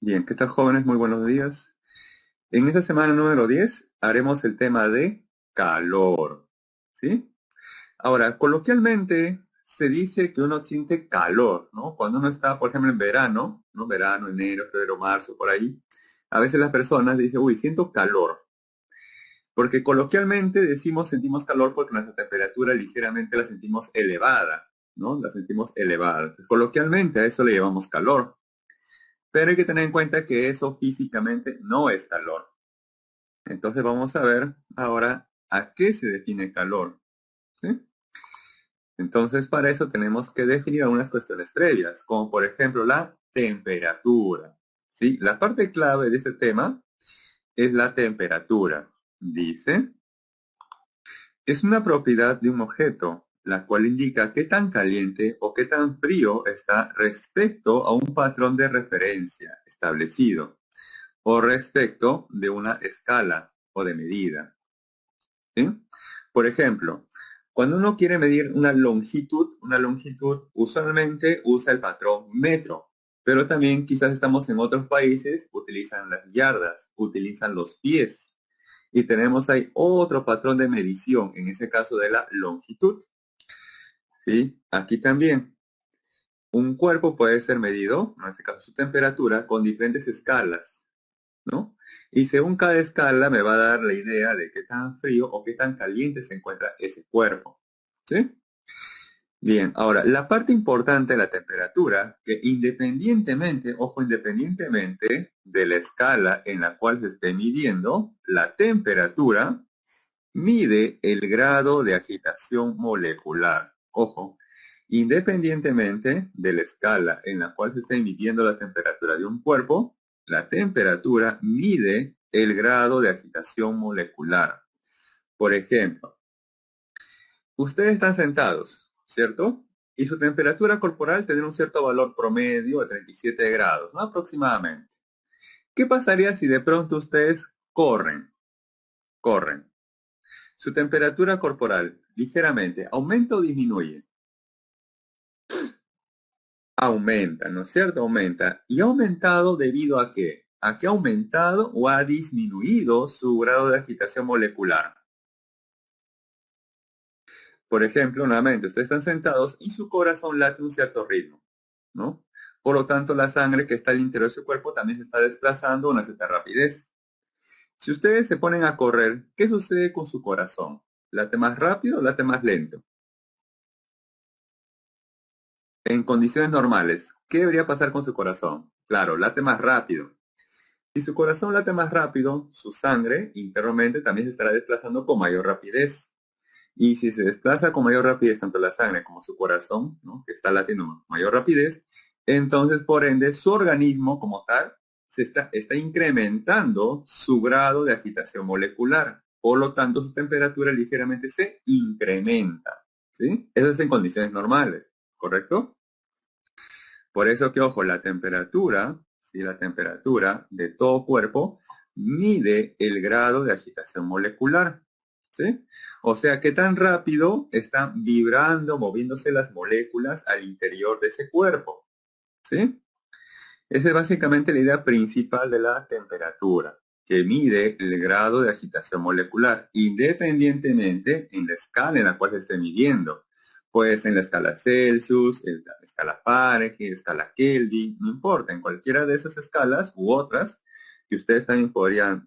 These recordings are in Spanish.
Bien, ¿qué tal jóvenes? Muy buenos días. En esta semana número 10 haremos el tema de calor, ¿sí? Ahora, coloquialmente se dice que uno siente calor, ¿no? Cuando uno está, por ejemplo, en verano, ¿no? Verano, enero, febrero, marzo, por ahí. A veces las personas dicen, uy, siento calor. Porque coloquialmente decimos sentimos calor porque nuestra temperatura ligeramente la sentimos elevada, ¿no? La sentimos elevada. Entonces, coloquialmente a eso le llamamos calor. Pero hay que tener en cuenta que eso físicamente no es calor. Entonces vamos a ver ahora a qué se define calor, ¿sí? Entonces para eso tenemos que definir algunas cuestiones previas, como por ejemplo la temperatura, ¿sí? La parte clave de este tema es la temperatura. Dice, es una propiedad de un objeto, la cual indica qué tan caliente o qué tan frío está respecto a un patrón de referencia establecido o respecto de una escala o de medida, ¿sí? Por ejemplo, cuando uno quiere medir una longitud usualmente usa el patrón metro, pero también quizás estamos en otros países, utilizan las yardas, utilizan los pies, y tenemos ahí otro patrón de medición, en ese caso de la longitud, ¿sí? Aquí también. Un cuerpo puede ser medido, en este caso su temperatura, con diferentes escalas, ¿no? Y según cada escala me va a dar la idea de qué tan frío o qué tan caliente se encuentra ese cuerpo, ¿sí? Bien, ahora, la parte importante de la temperatura, que independientemente, ojo, independientemente de la escala en la cual se esté midiendo, la temperatura mide el grado de agitación molecular. Ojo, independientemente de la escala en la cual se esté midiendo la temperatura de un cuerpo, la temperatura mide el grado de agitación molecular. Por ejemplo, ustedes están sentados, ¿cierto? Y su temperatura corporal tendrá un cierto valor promedio de 37 grados, ¿no? Aproximadamente. ¿Qué pasaría si de pronto ustedes corren? Su temperatura corporal ligeramente aumenta o disminuye. Aumenta, ¿no es cierto? Aumenta. ¿Y ha aumentado debido a qué? ¿A qué ha aumentado o ha disminuido su grado de agitación molecular? Por ejemplo, nuevamente, ustedes están sentados y su corazón late a un cierto ritmo, ¿no? Por lo tanto, la sangre que está al interior de su cuerpo también se está desplazando a una cierta rapidez. Si ustedes se ponen a correr, ¿qué sucede con su corazón? ¿Late más rápido o late más lento? En condiciones normales, ¿qué debería pasar con su corazón? Claro, late más rápido. Si su corazón late más rápido, su sangre internamente también se estará desplazando con mayor rapidez. Y si se desplaza con mayor rapidez tanto la sangre como su corazón, ¿no? Que está latiendo con mayor rapidez, entonces por ende su organismo como tal está incrementando su grado de agitación molecular. Por lo tanto, su temperatura ligeramente se incrementa. ¿Sí? Eso es en condiciones normales, ¿correcto? Por eso que, ojo, la temperatura, ¿sí? La temperatura de todo cuerpo mide el grado de agitación molecular, ¿sí? O sea, qué tan rápido están vibrando, moviéndose las moléculas al interior de ese cuerpo, ¿sí? Esa es básicamente la idea principal de la temperatura, que mide el grado de agitación molecular, independientemente en la escala en la cual se esté midiendo. Pues en la escala Celsius, en la escala Fahrenheit, escala Kelvin, no importa, en cualquiera de esas escalas u otras que ustedes también podrían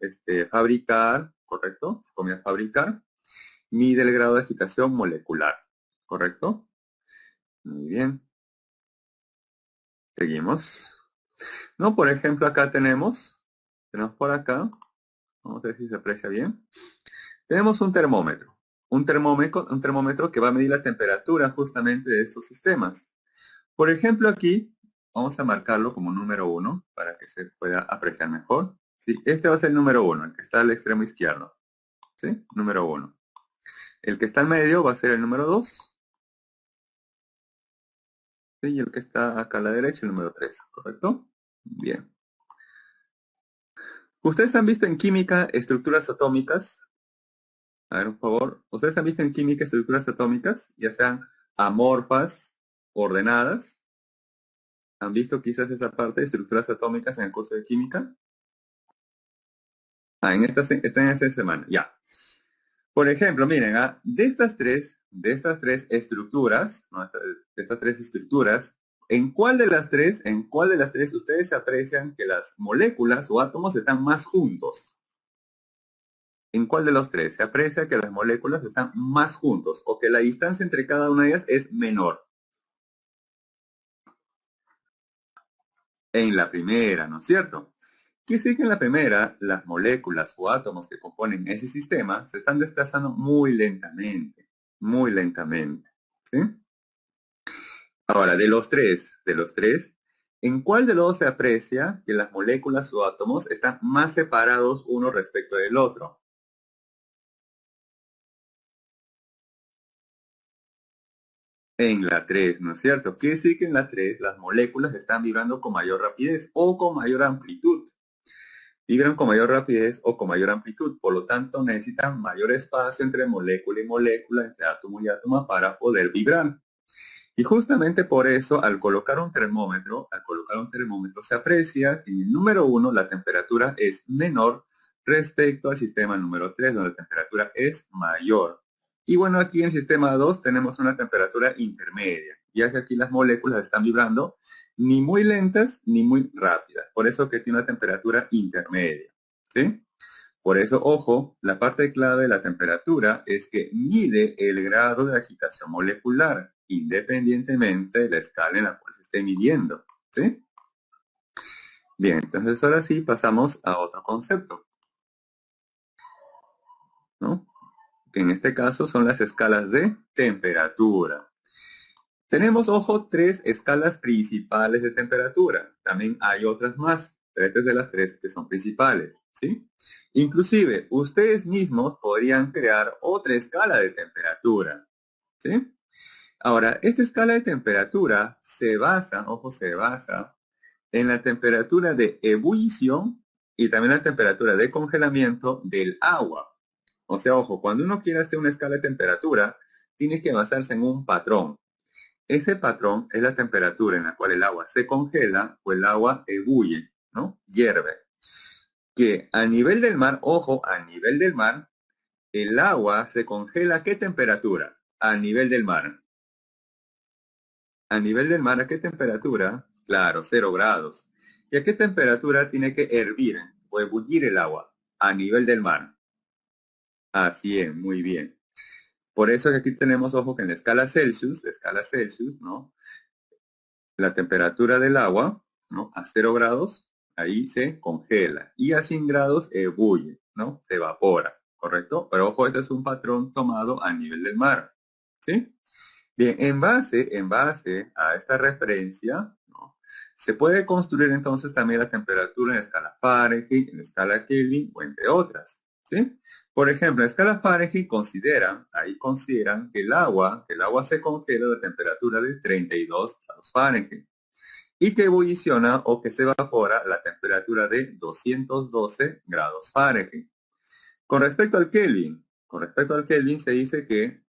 fabricar, ¿correcto? Podrían fabricar, mide el grado de agitación molecular, ¿correcto? Muy bien, seguimos. No, por ejemplo, acá tenemos por acá, vamos a ver si se aprecia bien. Tenemos un termómetro que va a medir la temperatura justamente de estos sistemas. Por ejemplo, aquí vamos a marcarlo como número 1 para que se pueda apreciar mejor. Sí, este va a ser el número 1, el que está al extremo izquierdo. ¿Sí? Número 1. El que está al medio va a ser el número 2. ¿Sí? Y el que está acá a la derecha, el número 3. ¿Correcto? Bien. ¿Ustedes han visto en química estructuras atómicas? A ver, por favor. ¿Ustedes han visto en química estructuras atómicas? Ya sean amorfas, ordenadas. ¿Han visto quizás esa parte de estructuras atómicas en el curso de química? Está en esta semana, ya. Por ejemplo, miren, de estas tres estructuras, ¿no? De estas tres estructuras, en cuál de las tres ustedes aprecian que las moléculas o átomos están más juntos? ¿En cuál de los tres se aprecia que las moléculas están más juntos o que la distancia entre cada una de ellas es menor? En la primera, ¿no es cierto? Quiere decir que en la primera, las moléculas o átomos que componen ese sistema se están desplazando muy lentamente, ¿sí? Ahora, de los tres, ¿en cuál de los dos se aprecia que las moléculas o átomos están más separados uno respecto del otro? En la 3, ¿no es cierto? Quiere decir que en la 3 las moléculas están vibrando con mayor rapidez o con mayor amplitud. Vibran con mayor rapidez o con mayor amplitud, por lo tanto necesitan mayor espacio entre molécula y molécula, entre átomo y átomo para poder vibrar. Y justamente por eso, al colocar un termómetro se aprecia que en el número 1 la temperatura es menor respecto al sistema número 3, donde la temperatura es mayor. Y bueno, aquí en el sistema 2 tenemos una temperatura intermedia, ya que aquí las moléculas están vibrando ni muy lentas ni muy rápidas. Por eso que tiene una temperatura intermedia, ¿sí? Por eso, ojo, la parte clave de la temperatura es que mide el grado de agitación molecular, independientemente de la escala en la cual se esté midiendo, ¿sí? Bien, entonces ahora sí pasamos a otro concepto, ¿no? Que en este caso son las escalas de temperatura. Tenemos, ojo, tres escalas principales de temperatura. También hay otras más, pero estas de las tres que son principales, ¿sí? Inclusive, ustedes mismos podrían crear otra escala de temperatura, ¿sí? Ahora, esta escala de temperatura se basa, ojo, se basa en la temperatura de ebullición y también la temperatura de congelamiento del agua. O sea, ojo, cuando uno quiere hacer una escala de temperatura, tiene que basarse en un patrón. Ese patrón es la temperatura en la cual el agua se congela o el agua ebulle, ¿no? Hierve. Que a nivel del mar, ojo, a nivel del mar, el agua se congela ¿a qué temperatura? A nivel del mar. A nivel del mar, ¿a qué temperatura? Claro, 0 grados. ¿Y a qué temperatura tiene que hervir o ebullir el agua? A nivel del mar. Así es, muy bien. Por eso que aquí tenemos, ojo, que en la escala Celsius, ¿no? La temperatura del agua, ¿no? A 0 grados, ahí se congela. Y a 100 grados ebulle, ¿no? Se evapora, ¿correcto? Pero ojo, este es un patrón tomado a nivel del mar, ¿sí? Bien, en base a esta referencia, ¿no? Se puede construir entonces también la temperatura en escala Fahrenheit, en escala Kelvin o entre otras, ¿sí? Por ejemplo, en escala Fahrenheit consideran que el agua se congela a la temperatura de 32 grados Fahrenheit y que ebulliciona o que se evapora a la temperatura de 212 grados Fahrenheit. Con respecto al Kelvin se dice que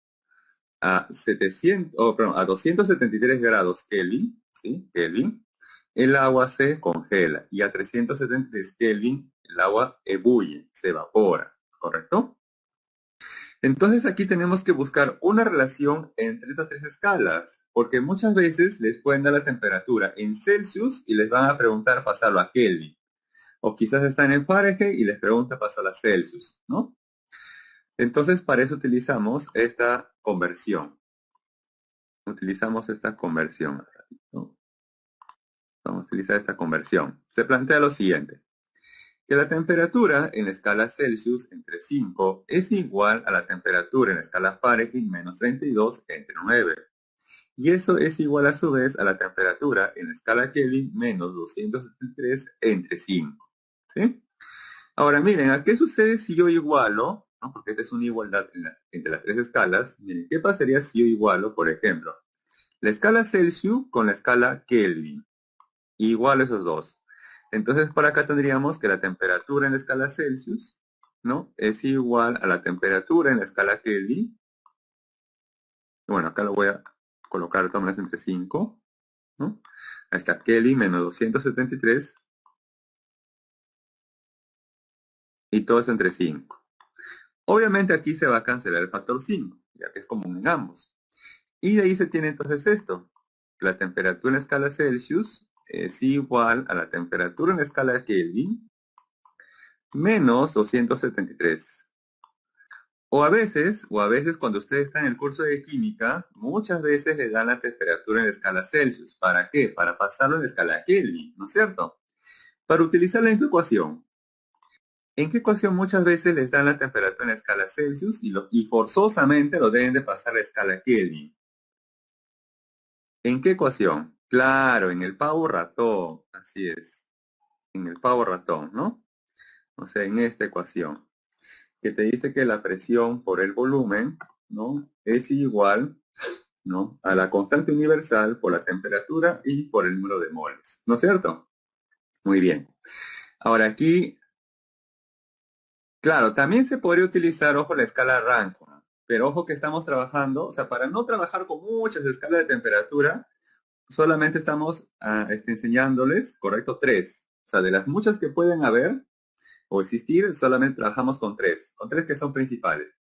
a 273 grados Kelvin, ¿sí? Kelvin, el agua se congela y a 373 Kelvin el agua ebulle, se evapora, ¿correcto? Entonces aquí tenemos que buscar una relación entre estas tres escalas, porque muchas veces les pueden dar la temperatura en Celsius y les van a preguntar pasarlo a Kelvin. O quizás están en Fahrenheit y les pregunta pasarlo a Celsius, ¿no? Entonces para eso utilizamos esta conversión. ¿No? Vamos a utilizar esta conversión. Se plantea lo siguiente, que la temperatura en la escala Celsius entre 5 es igual a la temperatura en la escala Fahrenheit menos 32 entre 9. Y eso es igual a su vez a la temperatura en la escala Kelvin menos 273 entre 5. ¿Sí? Ahora miren, ¿a qué sucede si yo igualo? ¿No? Porque esta es una igualdad entre las tres escalas. Miren, ¿qué pasaría si yo igualo, por ejemplo, la escala Celsius con la escala Kelvin? Igual esos dos. Entonces, por acá tendríamos que la temperatura en la escala Celsius, ¿no? Es igual a la temperatura en la escala Kelvin. Bueno, acá lo voy a colocar de todas maneras entre 5, ¿no? Ahí está, Kelvin menos 273 y todo es entre 5. Obviamente aquí se va a cancelar el factor 5, ya que es común en ambos. Y de ahí se tiene entonces esto. La temperatura en escala Celsius es igual a la temperatura en escala Kelvin menos 273. O a veces cuando usted está en el curso de química, muchas veces le dan la temperatura en escala Celsius. ¿Para qué? Para pasarlo en escala Kelvin, ¿no es cierto? Para utilizarla en qué ecuación. ¿En qué ecuación muchas veces les dan la temperatura en escala Celsius y forzosamente lo deben de pasar a escala Kelvin? ¿En qué ecuación? Claro, en el pavo ratón, así es. En el pavo ratón, ¿no? O sea, en esta ecuación, que te dice que la presión por el volumen, ¿no? Es igual, ¿no? A la constante universal por la temperatura y por el número de moles, ¿no es cierto? Muy bien. Ahora aquí, claro, también se podría utilizar, ojo, la escala Rankine, pero ojo que estamos trabajando, o sea, para no trabajar con muchas escalas de temperatura, solamente estamos enseñándoles, correcto, 3. O sea, de las muchas que pueden haber o existir, solamente trabajamos con tres que son principales.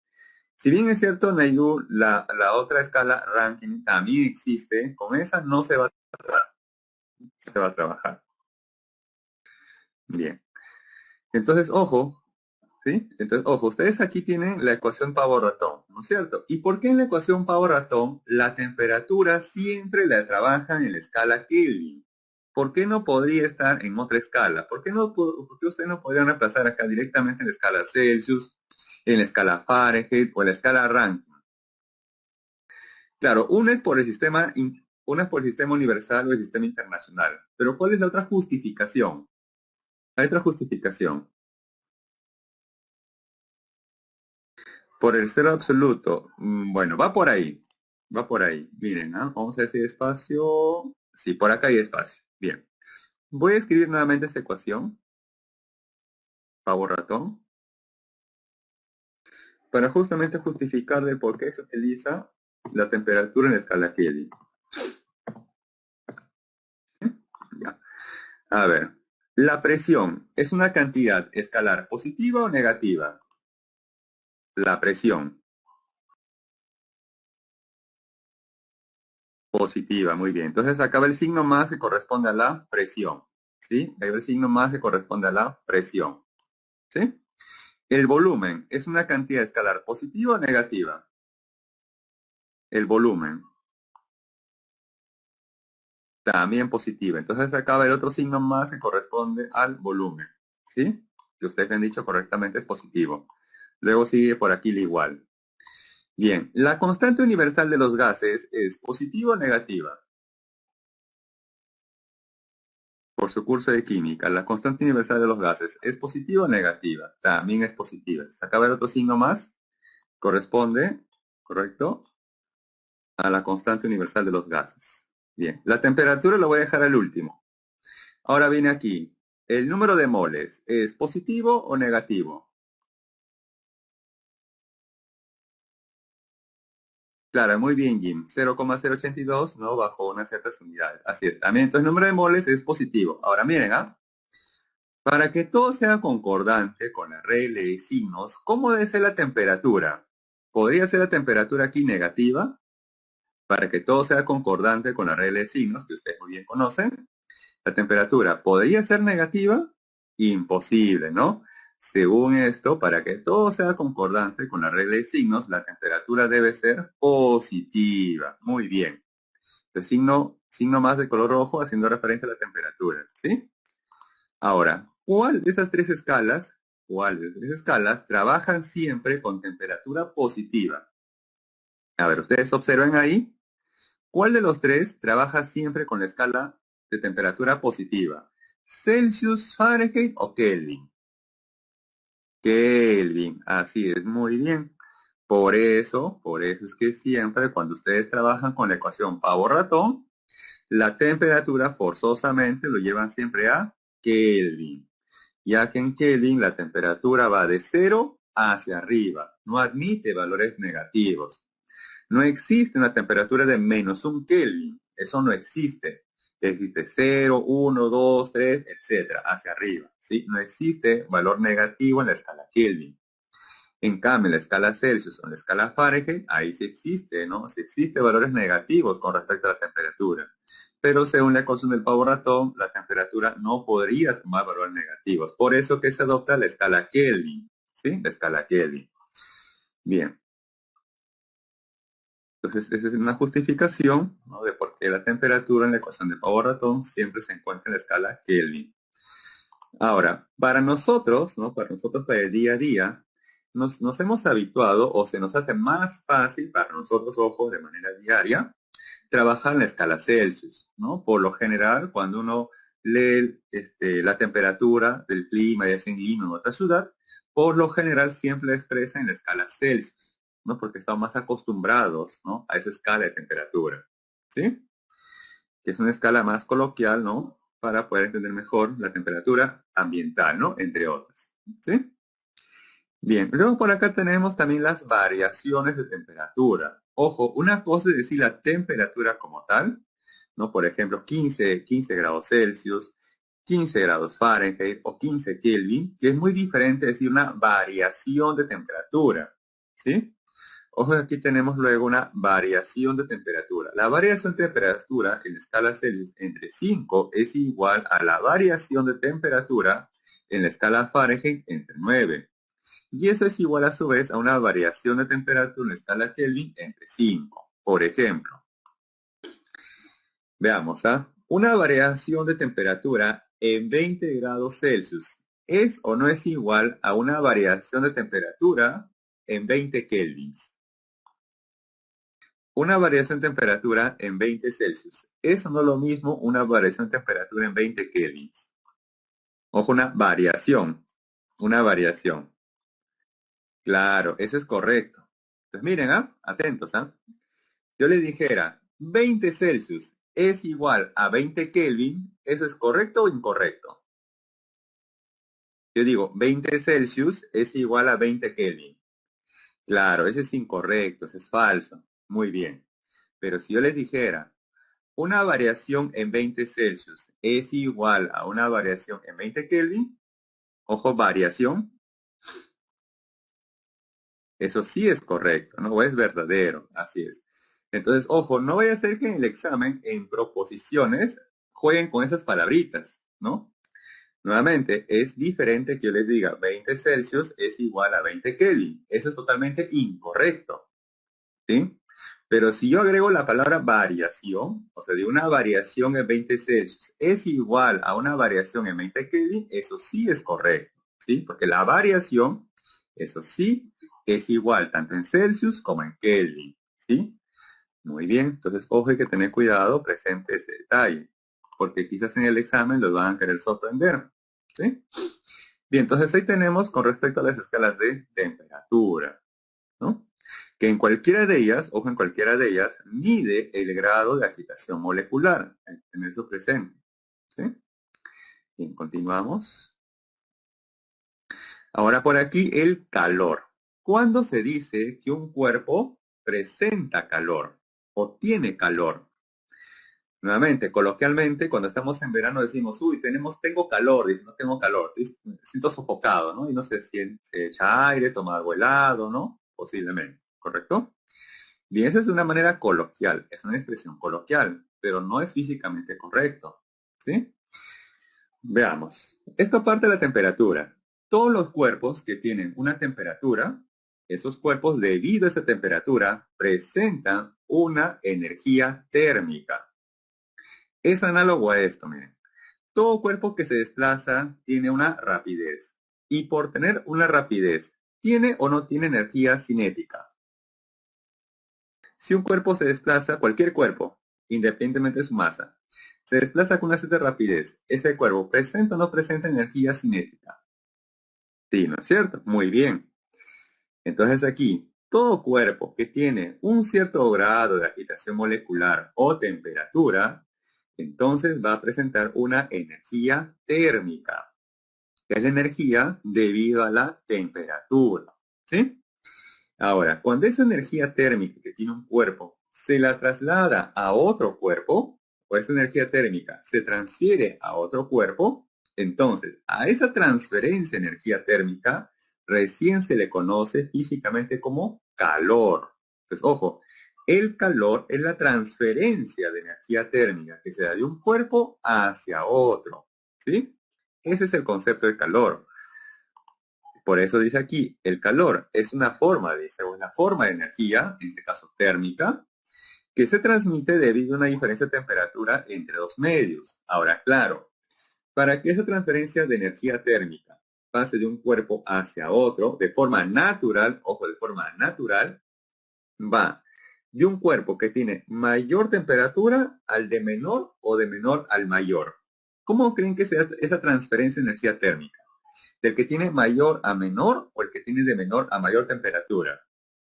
Si bien es cierto, Naidu, la otra escala Rankine también existe, con esa no se va a trabajar. Bien. Entonces, ojo, ¿sí? Entonces, ojo, ustedes aquí tienen la ecuación pavo-ratón, ¿no es cierto? ¿Y por qué en la ecuación pavo-ratón la temperatura siempre la trabajan en la escala Kelvin? ¿Por qué no podría estar en otra escala? ¿Por qué ustedes no podrían reemplazar acá directamente en la escala Celsius, en la escala Fahrenheit o en la escala Rankine? Claro, una es por el sistema universal o el sistema internacional. Pero ¿cuál es la otra justificación? Hay otra justificación. Por el cero absoluto. Bueno, va por ahí. Va por ahí. Miren, ¿ah? Vamos a ver si hay espacio. Sí, por acá hay espacio. Bien. Voy a escribir nuevamente esta ecuación. Pavo ratón. Para justamente justificar de por qué se utiliza la temperatura en escala Kelvin. Ya. A ver. La presión es una cantidad escalar positiva o negativa. La presión. Positiva, muy bien. Entonces acá va el signo más que corresponde a la presión. ¿Sí? Ahí va el signo más que corresponde a la presión. ¿Sí? El volumen es una cantidad escalar positiva o negativa. El volumen. También positiva. Entonces acá va el otro signo más que corresponde al volumen. ¿Sí? Que ustedes han dicho correctamente es positivo. Luego sigue por aquí el igual. Bien, la constante universal de los gases es positiva o negativa. Por su curso de química, la constante universal de los gases, ¿es positiva o negativa? También es positiva. Se acaba el otro signo más, corresponde, ¿correcto? A la constante universal de los gases. Bien, la temperatura lo voy a dejar al último. Ahora viene aquí, ¿el número de moles es positivo o negativo? Claro, muy bien, Jim. 0,082, ¿no? Bajo unas ciertas unidades. Así es. También, entonces, el número de moles es positivo. Ahora, miren, ¿ah? Para que todo sea concordante con la regla de signos, ¿cómo debe ser la temperatura? ¿Podría ser la temperatura aquí negativa? Para que todo sea concordante con la regla de signos, que ustedes muy bien conocen. La temperatura podría ser negativa, imposible, ¿no? Según esto, para que todo sea concordante con la regla de signos, la temperatura debe ser positiva. Muy bien. Entonces, signo más de color rojo haciendo referencia a la temperatura, ¿sí? Ahora, cuál de las tres escalas trabajan siempre con temperatura positiva? A ver, ustedes observen ahí, ¿cuál de los tres trabaja siempre con la escala de temperatura positiva? ¿Celsius, Fahrenheit o Kelvin? Kelvin, así es, muy bien. Por eso es que siempre cuando ustedes trabajan con la ecuación pavo-ratón, la temperatura forzosamente lo llevan siempre a Kelvin, ya que en Kelvin la temperatura va de 0 hacia arriba, no admite valores negativos. No existe una temperatura de -1 Kelvin, eso no existe. Existe 0, 1, 2, 3, etcétera, hacia arriba, ¿sí? No existe valor negativo en la escala Kelvin. En cambio, en la escala Celsius o en la escala Fahrenheit, ahí sí existe, ¿no? Sí existe valores negativos con respecto a la temperatura. Pero según la ecuación del power atom, la temperatura no podría tomar valores negativos. Por eso que se adopta la escala Kelvin, ¿sí? La escala Kelvin. Bien. Entonces, esa es una justificación, ¿no?, de por qué la temperatura en la ecuación de power atom siempre se encuentra en la escala Kelvin. Ahora, para nosotros, ¿no?, para nosotros para el día a día, nos hemos habituado o se nos hace más fácil para nosotros, ojos, de manera diaria, trabajar en la escala Celsius, ¿no? Por lo general, cuando uno lee la temperatura del clima, ya sea en Lima o en otra ciudad, por lo general siempre la expresa en la escala Celsius, ¿no? Porque estamos más acostumbrados, ¿no?, a esa escala de temperatura, ¿sí? Que es una escala más coloquial, ¿no?, para poder entender mejor la temperatura ambiental, ¿no?, entre otras, ¿sí? Bien, luego por acá tenemos también las variaciones de temperatura. Ojo, una cosa es decir la temperatura como tal, ¿no? Por ejemplo, 15 grados Celsius, 15 grados Fahrenheit o 15 Kelvin, que es muy diferente decir una variación de temperatura, ¿sí? Ojo, aquí tenemos luego una variación de temperatura. La variación de temperatura en la escala Celsius entre 5 es igual a la variación de temperatura en la escala Fahrenheit entre 9. Y eso es igual a su vez a una variación de temperatura en la escala Kelvin entre 5. Por ejemplo, veamos, una variación de temperatura en 20 grados Celsius es o no es igual a una variación de temperatura en 20 kelvins. Una variación de temperatura en 20 Celsius es o no lo mismo una variación de temperatura en 20 kelvins. Ojo, una variación. Una variación. Claro, eso es correcto. Entonces miren, atentos, yo les dijera 20 Celsius es igual a 20 Kelvin, ¿eso es correcto o incorrecto? Yo digo 20 Celsius es igual a 20 Kelvin. Claro, ese es incorrecto, ese es falso. Muy bien. Pero si yo les dijera una variación en 20 Celsius es igual a una variación en 20 Kelvin, ojo, variación, eso sí es correcto, ¿no? O es verdadero, así es. Entonces, ojo, no vaya a ser que en el examen, en proposiciones, jueguen con esas palabritas, ¿no? Nuevamente, es diferente que yo les diga 20 Celsius es igual a 20 Kelvin. Eso es totalmente incorrecto, ¿sí? Pero si yo agrego la palabra variación, o sea, de una variación en 20 Celsius es igual a una variación en 20 Kelvin, eso sí es correcto, ¿sí? Porque la variación, eso sí, es igual tanto en Celsius como en Kelvin, ¿sí? Muy bien, entonces ojo, hay que tener cuidado, presente ese detalle, porque quizás en el examen los van a querer sorprender, ¿sí? Bien, entonces ahí tenemos con respecto a las escalas de temperatura, ¿no? Que en cualquiera de ellas, ojo, en cualquiera de ellas, mide el grado de agitación molecular, hay que tener eso presente, ¿sí? Bien, continuamos. Ahora por aquí el calor. ¿Cuándo se dice que un cuerpo presenta calor o tiene calor? Nuevamente, coloquialmente, cuando estamos en verano decimos, uy, tengo calor, dice, no tengo calor, siento sofocado, ¿no? Y no sé si se echa aire, toma algo helado, ¿no? Posiblemente, ¿correcto? Bien, esa es una manera coloquial, es una expresión coloquial, pero no es físicamente correcto, ¿sí? Veamos, esta parte de la temperatura. Todos los cuerpos que tienen una temperatura, esos cuerpos debido a esa temperatura presentan una energía térmica. Es análogo a esto, miren. Todo cuerpo que se desplaza tiene una rapidez. Y por tener una rapidez, ¿tiene o no tiene energía cinética? Si un cuerpo se desplaza, cualquier cuerpo, independientemente de su masa, se desplaza con una cierta rapidez, ¿ese cuerpo presenta o no presenta energía cinética? Sí, ¿no es cierto? Muy bien. Entonces aquí, todo cuerpo que tiene un cierto grado de agitación molecular o temperatura, entonces va a presentar una energía térmica, que es la energía debido a la temperatura, ¿sí? Ahora, cuando esa energía térmica que tiene un cuerpo se la traslada a otro cuerpo, o esa energía térmica se transfiere a otro cuerpo, entonces a esa transferencia de energía térmica recién se le conoce físicamente como calor. Entonces, ojo, el calor es la transferencia de energía térmica que se da de un cuerpo hacia otro, ¿sí? Ese es el concepto de calor. Por eso dice aquí, el calor es una forma, dice, una forma de energía, en este caso térmica, que se transmite debido a una diferencia de temperatura entre dos medios. Ahora, claro, para que esa transferencia de energía térmica pase de un cuerpo hacia otro de forma natural, ojo, de forma natural, va de un cuerpo que tiene mayor temperatura al de menor o de menor al mayor. ¿Cómo creen que sea esa transferencia de energía térmica? ¿Del que tiene mayor a menor o el que tiene de menor a mayor temperatura?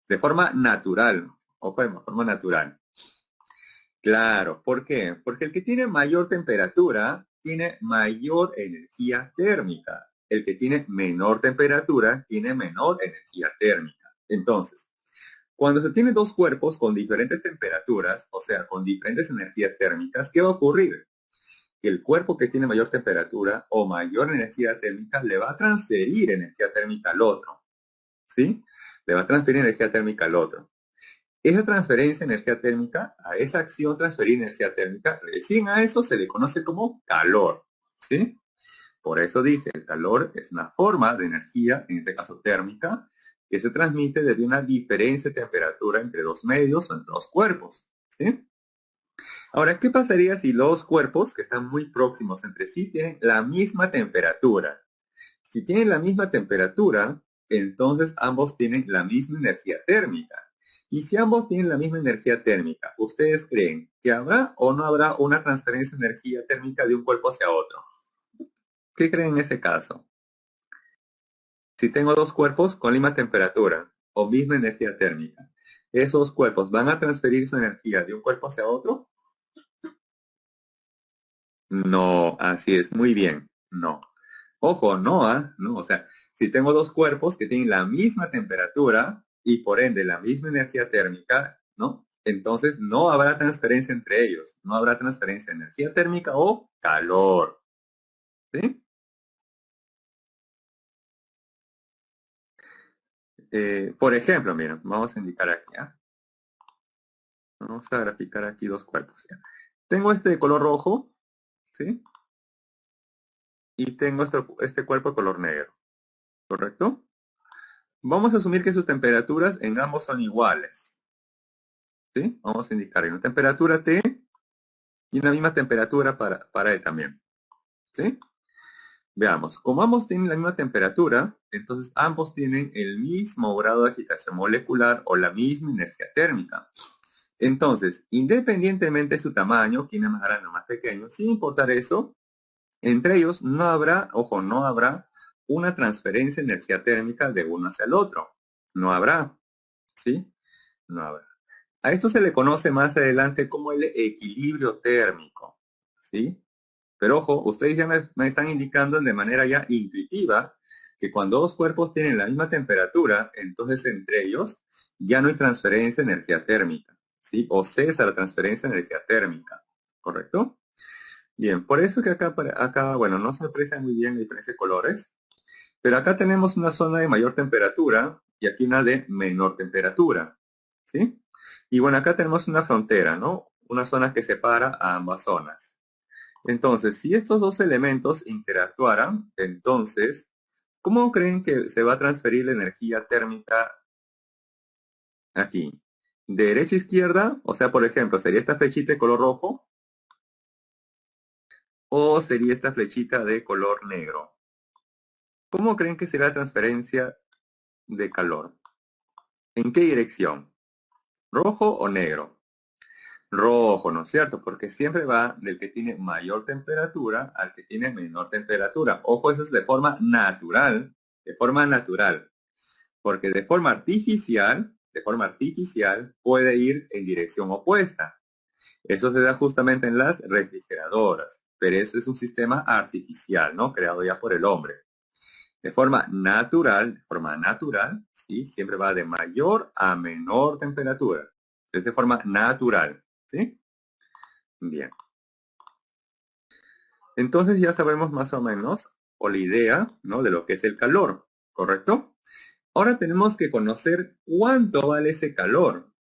De forma natural, ojo, de forma natural. Claro, ¿por qué? Porque el que tiene mayor temperatura tiene mayor energía térmica. El que tiene menor temperatura tiene menor energía térmica. Entonces, cuando se tienen dos cuerpos con diferentes temperaturas, o sea, con diferentes energías térmicas, ¿qué va a ocurrir? Que el cuerpo que tiene mayor temperatura o mayor energía térmica le va a transferir energía térmica al otro, ¿sí? Le va a transferir energía térmica al otro. Esa transferencia de energía térmica, a esa acción transferir energía térmica, recién a eso se le conoce como calor, ¿sí? Por eso dice, el calor es una forma de energía, en este caso térmica, que se transmite desde una diferencia de temperatura entre dos medios o entre dos cuerpos, ¿sí? Ahora, ¿qué pasaría si los cuerpos que están muy próximos entre sí tienen la misma temperatura? Si tienen la misma temperatura, entonces ambos tienen la misma energía térmica. Y si ambos tienen la misma energía térmica, ¿ustedes creen que habrá o no habrá una transferencia de energía térmica de un cuerpo hacia otro? ¿Qué creen en ese caso? Si tengo dos cuerpos con la misma temperatura o misma energía térmica, ¿esos cuerpos van a transferir su energía de un cuerpo hacia otro? No, así es, muy bien, no. Ojo, no, no, o sea, si tengo dos cuerpos que tienen la misma temperatura y por ende la misma energía térmica, ¿no? Entonces no habrá transferencia entre ellos, no habrá transferencia de energía térmica o calor, ¿sí? Por ejemplo, miren, vamos a indicar aquí, ¿ah? Vamos a graficar aquí dos cuerpos, ¿ya? Tengo este de color rojo, ¿sí? Y tengo este cuerpo de color negro, ¿correcto? Vamos a asumir que sus temperaturas en ambos son iguales, ¿sí? Vamos a indicar una temperatura T y una misma temperatura para E también, ¿sí? Veamos, como ambos tienen la misma temperatura, entonces ambos tienen el mismo grado de agitación molecular o la misma energía térmica. Entonces, independientemente de su tamaño, quién es más grande o más pequeño, sin importar eso, entre ellos no habrá, ojo, no habrá una transferencia de energía térmica de uno hacia el otro. No habrá, ¿sí? No habrá. A esto se le conoce más adelante como el equilibrio térmico, ¿sí? Pero ojo, ustedes ya me están indicando de manera ya intuitiva que cuando dos cuerpos tienen la misma temperatura, entonces entre ellos ya no hay transferencia de energía térmica, ¿sí? O cesa la transferencia de energía térmica, ¿correcto? Bien, por eso que acá, bueno, no se aprecia muy bien la diferencia de colores, pero acá tenemos una zona de mayor temperatura y aquí una de menor temperatura, ¿sí? Y bueno, acá tenemos una frontera, ¿no? Una zona que separa a ambas zonas. Entonces, si estos dos elementos interactuaran, entonces, ¿cómo creen que se va a transferir la energía térmica aquí? ¿De derecha a izquierda? O sea, por ejemplo, ¿sería esta flechita de color rojo? ¿O sería esta flechita de color negro? ¿Cómo creen que será la transferencia de calor? ¿En qué dirección? ¿Rojo o negro? Rojo, ¿no es cierto? Porque siempre va del que tiene mayor temperatura al que tiene menor temperatura. Ojo, eso es de forma natural, porque de forma artificial puede ir en dirección opuesta. Eso se da justamente en las refrigeradoras, pero eso es un sistema artificial, ¿no? Creado ya por el hombre. De forma natural, ¿sí? Siempre va de mayor a menor temperatura. Es de forma natural, ¿sí? Bien. Entonces ya sabemos más o menos, o la idea, ¿no? De lo que es el calor, ¿correcto? Ahora tenemos que conocer cuánto vale ese calor.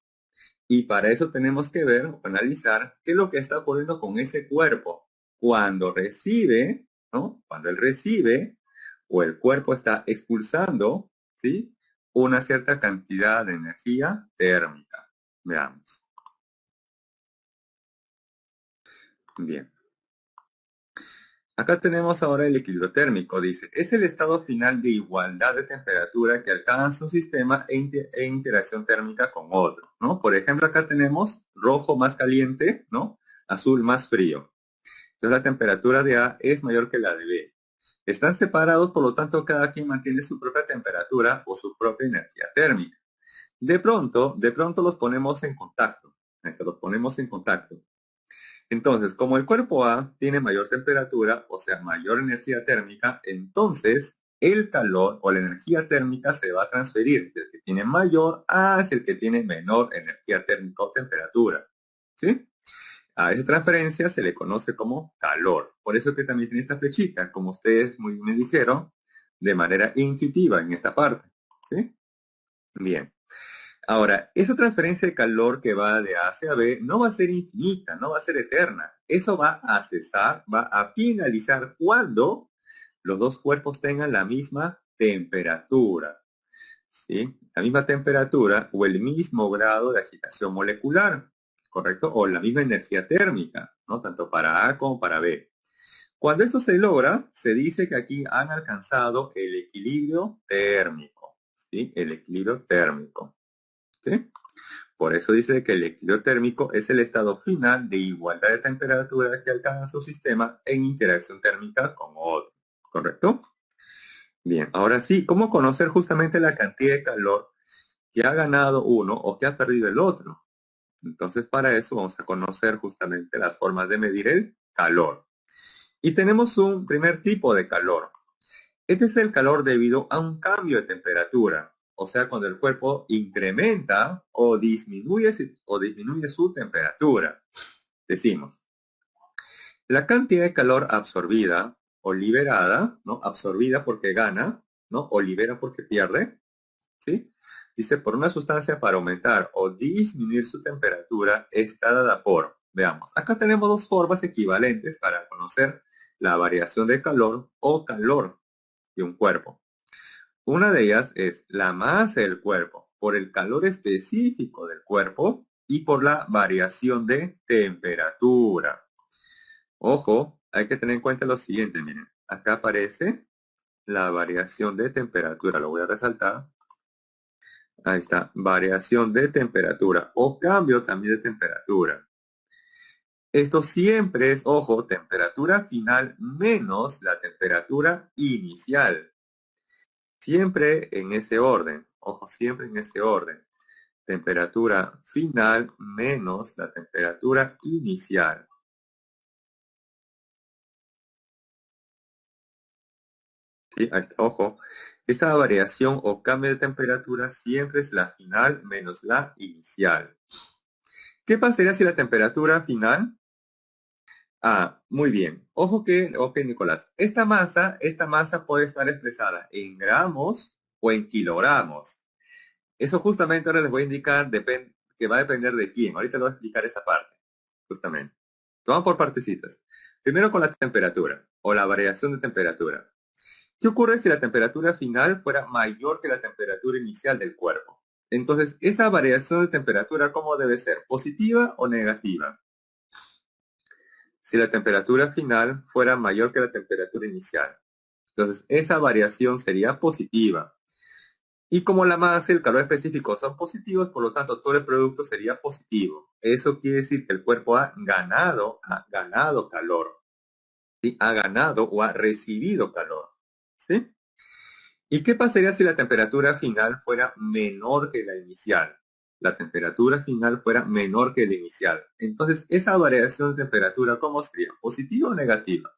Y para eso tenemos que ver o analizar qué es lo que está ocurriendo con ese cuerpo. Cuando recibe, ¿no? Cuando él recibe o el cuerpo está expulsando, ¿sí? Una cierta cantidad de energía térmica. Veamos. Bien. Acá tenemos ahora el equilibrio térmico, dice, es el estado final de igualdad de temperatura que alcanza un sistema e interacción térmica con otro, ¿no? Por ejemplo, acá tenemos rojo más caliente, ¿no? Azul más frío. Entonces la temperatura de A es mayor que la de B. Están separados, por lo tanto, cada quien mantiene su propia temperatura o su propia energía térmica. De pronto los ponemos en contacto. Los ponemos en contacto. Entonces, como el cuerpo A tiene mayor temperatura, o sea, mayor energía térmica, entonces el calor o la energía térmica se va a transferir del que tiene mayor hacia el que tiene menor energía térmica o temperatura. ¿Sí? A esa transferencia se le conoce como calor. Por eso que también tiene esta flechita, como ustedes muy bien me dijeron, de manera intuitiva en esta parte. ¿Sí? Bien. Ahora, esa transferencia de calor que va de A hacia B no va a ser infinita, no va a ser eterna. Eso va a cesar, va a finalizar cuando los dos cuerpos tengan la misma temperatura. ¿Sí? La misma temperatura o el mismo grado de agitación molecular, ¿correcto? O la misma energía térmica, ¿no? Tanto para A como para B. Cuando esto se logra, se dice que aquí han alcanzado el equilibrio térmico, ¿sí? El equilibrio térmico, ¿sí? Por eso dice que el equilibrio térmico es el estado final de igualdad de temperatura que alcanza un sistema en interacción térmica con otro, ¿correcto? Bien, ahora sí, ¿cómo conocer justamente la cantidad de calor que ha ganado uno o que ha perdido el otro? Entonces, para eso vamos a conocer justamente las formas de medir el calor. Y tenemos un primer tipo de calor. Este es el calor debido a un cambio de temperatura, o sea, cuando el cuerpo incrementa o disminuye su temperatura. Decimos, la cantidad de calor absorbida o liberada, ¿no? Absorbida porque gana, ¿no? O libera porque pierde, ¿sí? Dice, por una sustancia para aumentar o disminuir su temperatura está dada por, veamos, acá tenemos dos formas equivalentes para conocer la variación de calor o calor de un cuerpo. Una de ellas es la masa del cuerpo, por el calor específico del cuerpo y por la variación de temperatura. Ojo, hay que tener en cuenta lo siguiente, miren, acá aparece la variación de temperatura, lo voy a resaltar. Ahí está, variación de temperatura o cambio también de temperatura. Esto siempre es, ojo, temperatura final menos la temperatura inicial. Siempre en ese orden, ojo, siempre en ese orden. Temperatura final menos la temperatura inicial. ¿Sí? Ahí está, ojo, esa variación o cambio de temperatura siempre es la final menos la inicial. ¿Qué pasaría si la temperatura final? Ah, muy bien. Ojo que, ok, Nicolás, esta masa puede estar expresada en gramos o en kilogramos. Eso justamente ahora les voy a indicar que va a depender de quién. Ahorita les voy a explicar esa parte, justamente. Vamos por partecitas. Primero con la temperatura o la variación de temperatura. ¿Qué ocurre si la temperatura final fuera mayor que la temperatura inicial del cuerpo? Entonces, esa variación de temperatura, ¿cómo debe ser? ¿Positiva o negativa? Si la temperatura final fuera mayor que la temperatura inicial. Entonces, esa variación sería positiva. Y como la masa y el calor específico son positivos, por lo tanto, todo el producto sería positivo. Eso quiere decir que el cuerpo ha ganado calor. ¿Sí? Ha ganado o ha recibido calor. ¿Sí? ¿Y qué pasaría si la temperatura final fuera menor que la inicial? La temperatura final fuera menor que la inicial. Entonces, esa variación de temperatura, ¿cómo sería? ¿Positiva o negativa?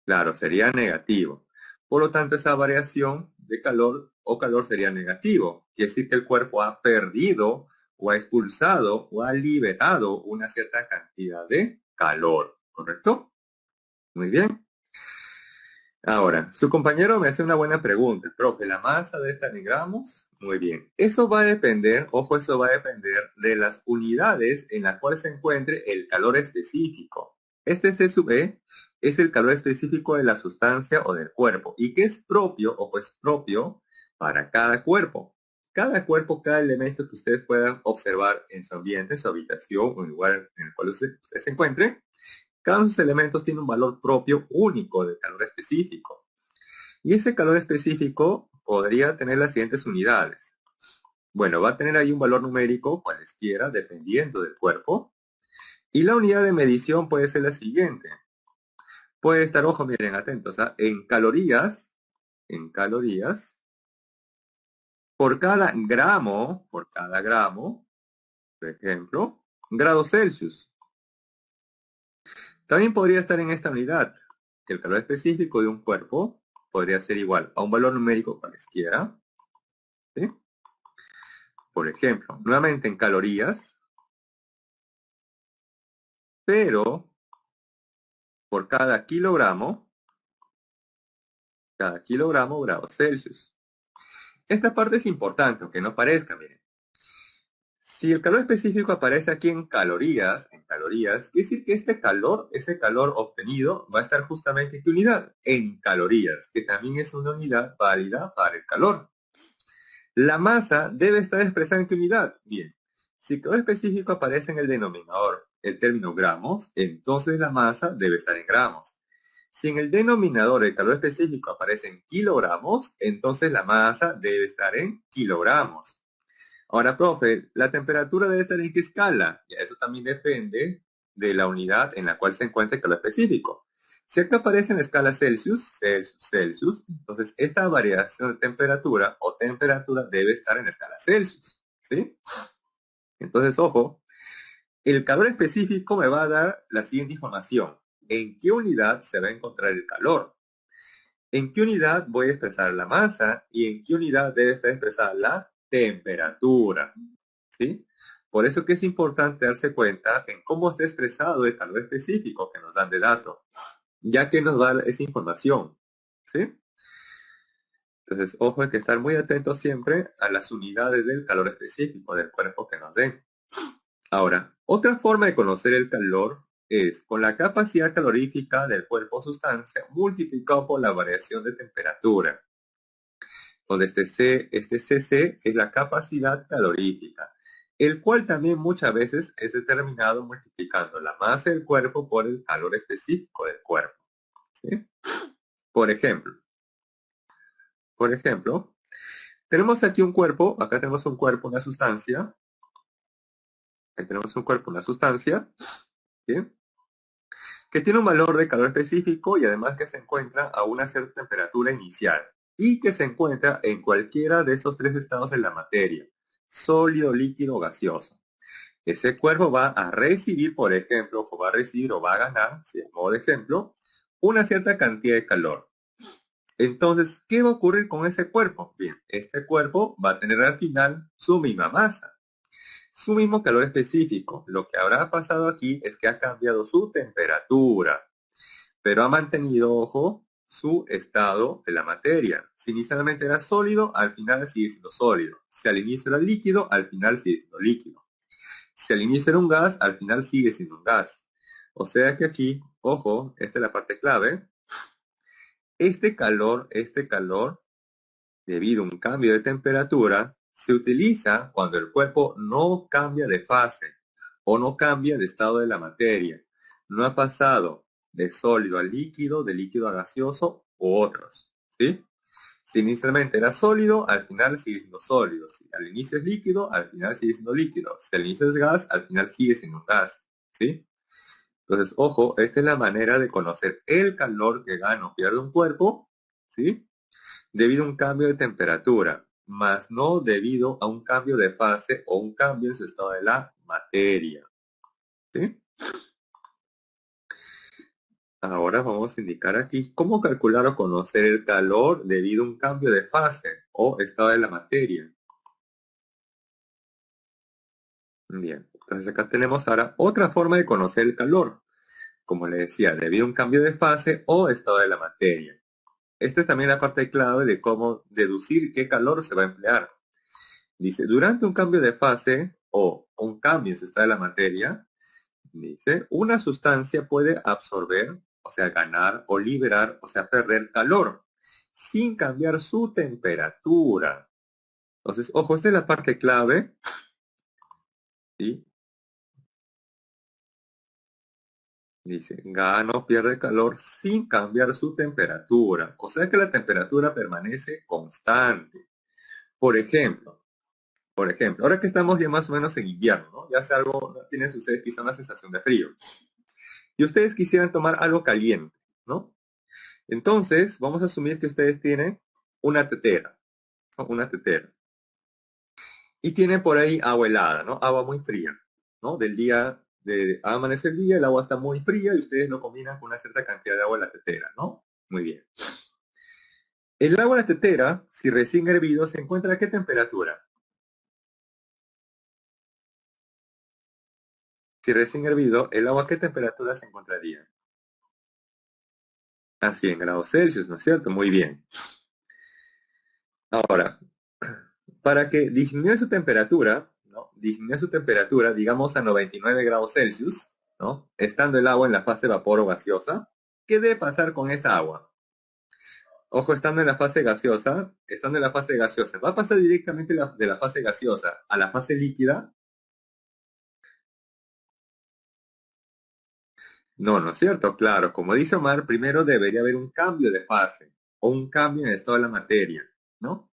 Claro, sería negativo. Por lo tanto, esa variación de calor o calor sería negativo. Quiere decir que el cuerpo ha perdido o ha expulsado o ha liberado una cierta cantidad de calor. ¿correcto? Muy bien. Ahora, su compañero me hace una buena pregunta. Profe, ¿la masa debe estar en gramos? Muy bien. Eso va a depender, ojo, eso va a depender de las unidades en las cuales se encuentre el calor específico. Este C sub E es el calor específico de la sustancia o del cuerpo y que es propio, ojo, es propio para cada cuerpo. Cada cuerpo, cada elemento que ustedes puedan observar en su ambiente, en su habitación o en el lugar en el cual usted se encuentre, cada uno de esos elementos tiene un valor propio único de calor específico. Y ese calor específico podría tener las siguientes unidades. Bueno, va a tener ahí un valor numérico, cualesquiera, dependiendo del cuerpo. Y la unidad de medición puede ser la siguiente. Puede estar, ojo, miren, atentos, en calorías, por cada gramo, por ejemplo, grados Celsius. También podría estar en esta unidad, que el calor específico de un cuerpo podría ser igual a un valor numérico cualesquiera, ¿sí? Por ejemplo, nuevamente en calorías, pero por cada kilogramo grados Celsius. Esta parte es importante, aunque no parezca, miren. Si el calor específico aparece aquí en calorías, quiere decir que ese calor obtenido, va a estar justamente en qué unidad, en calorías, que también es una unidad válida para el calor. La masa debe estar expresada en qué unidad. Bien, si el calor específico aparece en el denominador, el término gramos, entonces la masa debe estar en gramos. Si en el denominador el calor específico aparece en kilogramos, entonces la masa debe estar en kilogramos. Ahora, profe, ¿la temperatura debe estar en qué escala? Ya, eso también depende de la unidad en la cual se encuentra el calor específico. Si acá aparece en la escala Celsius, entonces esta variación de temperatura o temperatura debe estar en la escala Celsius, ¿sí? Entonces, ojo, el calor específico me va a dar la siguiente información. ¿En qué unidad se va a encontrar el calor? ¿En qué unidad voy a expresar la masa? ¿Y en qué unidad debe estar expresada la temperatura? ¿Sí? Por eso que es importante darse cuenta en cómo está expresado el calor específico que nos dan de dato, ya que nos da esa información. ¿Sí? Entonces, ojo, hay que estar muy atentos siempre a las unidades del calor específico del cuerpo que nos den. Ahora, otra forma de conocer el calor es con la capacidad calorífica del cuerpo o sustancia multiplicado por la variación de temperatura, donde este CC es la capacidad calorífica, el cual también muchas veces es determinado multiplicando la masa del cuerpo por el calor específico del cuerpo. ¿Sí? Por ejemplo, tenemos aquí un cuerpo, acá tenemos un cuerpo, una sustancia, aquí tenemos un cuerpo, una sustancia, ¿sí? Que tiene un valor de calor específico y además que se encuentra a una cierta temperatura inicial y que se encuentra en cualquiera de esos tres estados de la materia, sólido, líquido o gaseoso. Ese cuerpo va a recibir, por ejemplo, o va a recibir o va a ganar, si es modo de ejemplo, una cierta cantidad de calor. Entonces, ¿qué va a ocurrir con ese cuerpo? Bien, este cuerpo va a tener al final su misma masa, su mismo calor específico. Lo que habrá pasado aquí es que ha cambiado su temperatura, pero ha mantenido, ojo, su estado de la materia. Si inicialmente era sólido, al final sigue siendo sólido. Si al inicio era líquido, al final sigue siendo líquido. Si al inicio era un gas, al final sigue siendo un gas. O sea que aquí, ojo, esta es la parte clave. Este calor, debido a un cambio de temperatura, se utiliza cuando el cuerpo no cambia de fase o no cambia de estado de la materia. No ha pasado de sólido a líquido, de líquido a gaseoso u otros. ¿Sí? Si inicialmente era sólido, al final sigue siendo sólido. Si al inicio es líquido, al final sigue siendo líquido. Si al inicio es gas, al final sigue siendo un gas. ¿Sí? Entonces, ojo, esta es la manera de conocer el calor que gana o pierde un cuerpo, ¿sí? Debido a un cambio de temperatura, más no debido a un cambio de fase o un cambio en su estado de la materia. ¿Sí? Ahora vamos a indicar aquí cómo calcular o conocer el calor debido a un cambio de fase o estado de la materia. Bien, entonces acá tenemos ahora otra forma de conocer el calor. como le decía, debido a un cambio de fase o estado de la materia. Esta es también la parte clave de cómo deducir qué calor se va a emplear. Dice, durante un cambio de fase o un cambio en su estado de la materia, dice, una sustancia puede absorber, o sea, ganar o liberar, o sea, perder calor, sin cambiar su temperatura. Entonces, ojo, esta es la parte clave, ¿sí? Dice, gana o pierde calor sin cambiar su temperatura. O sea que la temperatura permanece constante. Por ejemplo, ahora que estamos ya más o menos en invierno, ¿no? Ya hace algo, tienen ustedes quizá una sensación de frío. Y ustedes quisieran tomar algo caliente, ¿no? Entonces, vamos a asumir que ustedes tienen una tetera, ¿no? Una tetera. Y tienen por ahí agua helada, ¿no? Agua muy fría, ¿no? Del día, amanece el día, el agua está muy fría y ustedes lo combinan con una cierta cantidad de agua en la tetera, ¿no? Muy bien. El agua en la tetera, si recién hervido, ¿se encuentra a qué temperatura? Si recién hervido, ¿el agua a qué temperatura se encontraría? A 100 grados Celsius, ¿no es cierto? Muy bien. Ahora, para que disminuya su temperatura, ¿no? Disminuya su temperatura, digamos a 99 grados Celsius, ¿no? Estando el agua en la fase vapor o gaseosa, ¿qué debe pasar con esa agua? Ojo, estando en la fase gaseosa, ¿va a pasar directamente de la fase gaseosa a la fase líquida? No, ¿no es cierto? Claro, como dice Omar, primero debería haber un cambio de fase o un cambio en el estado de la materia, ¿no?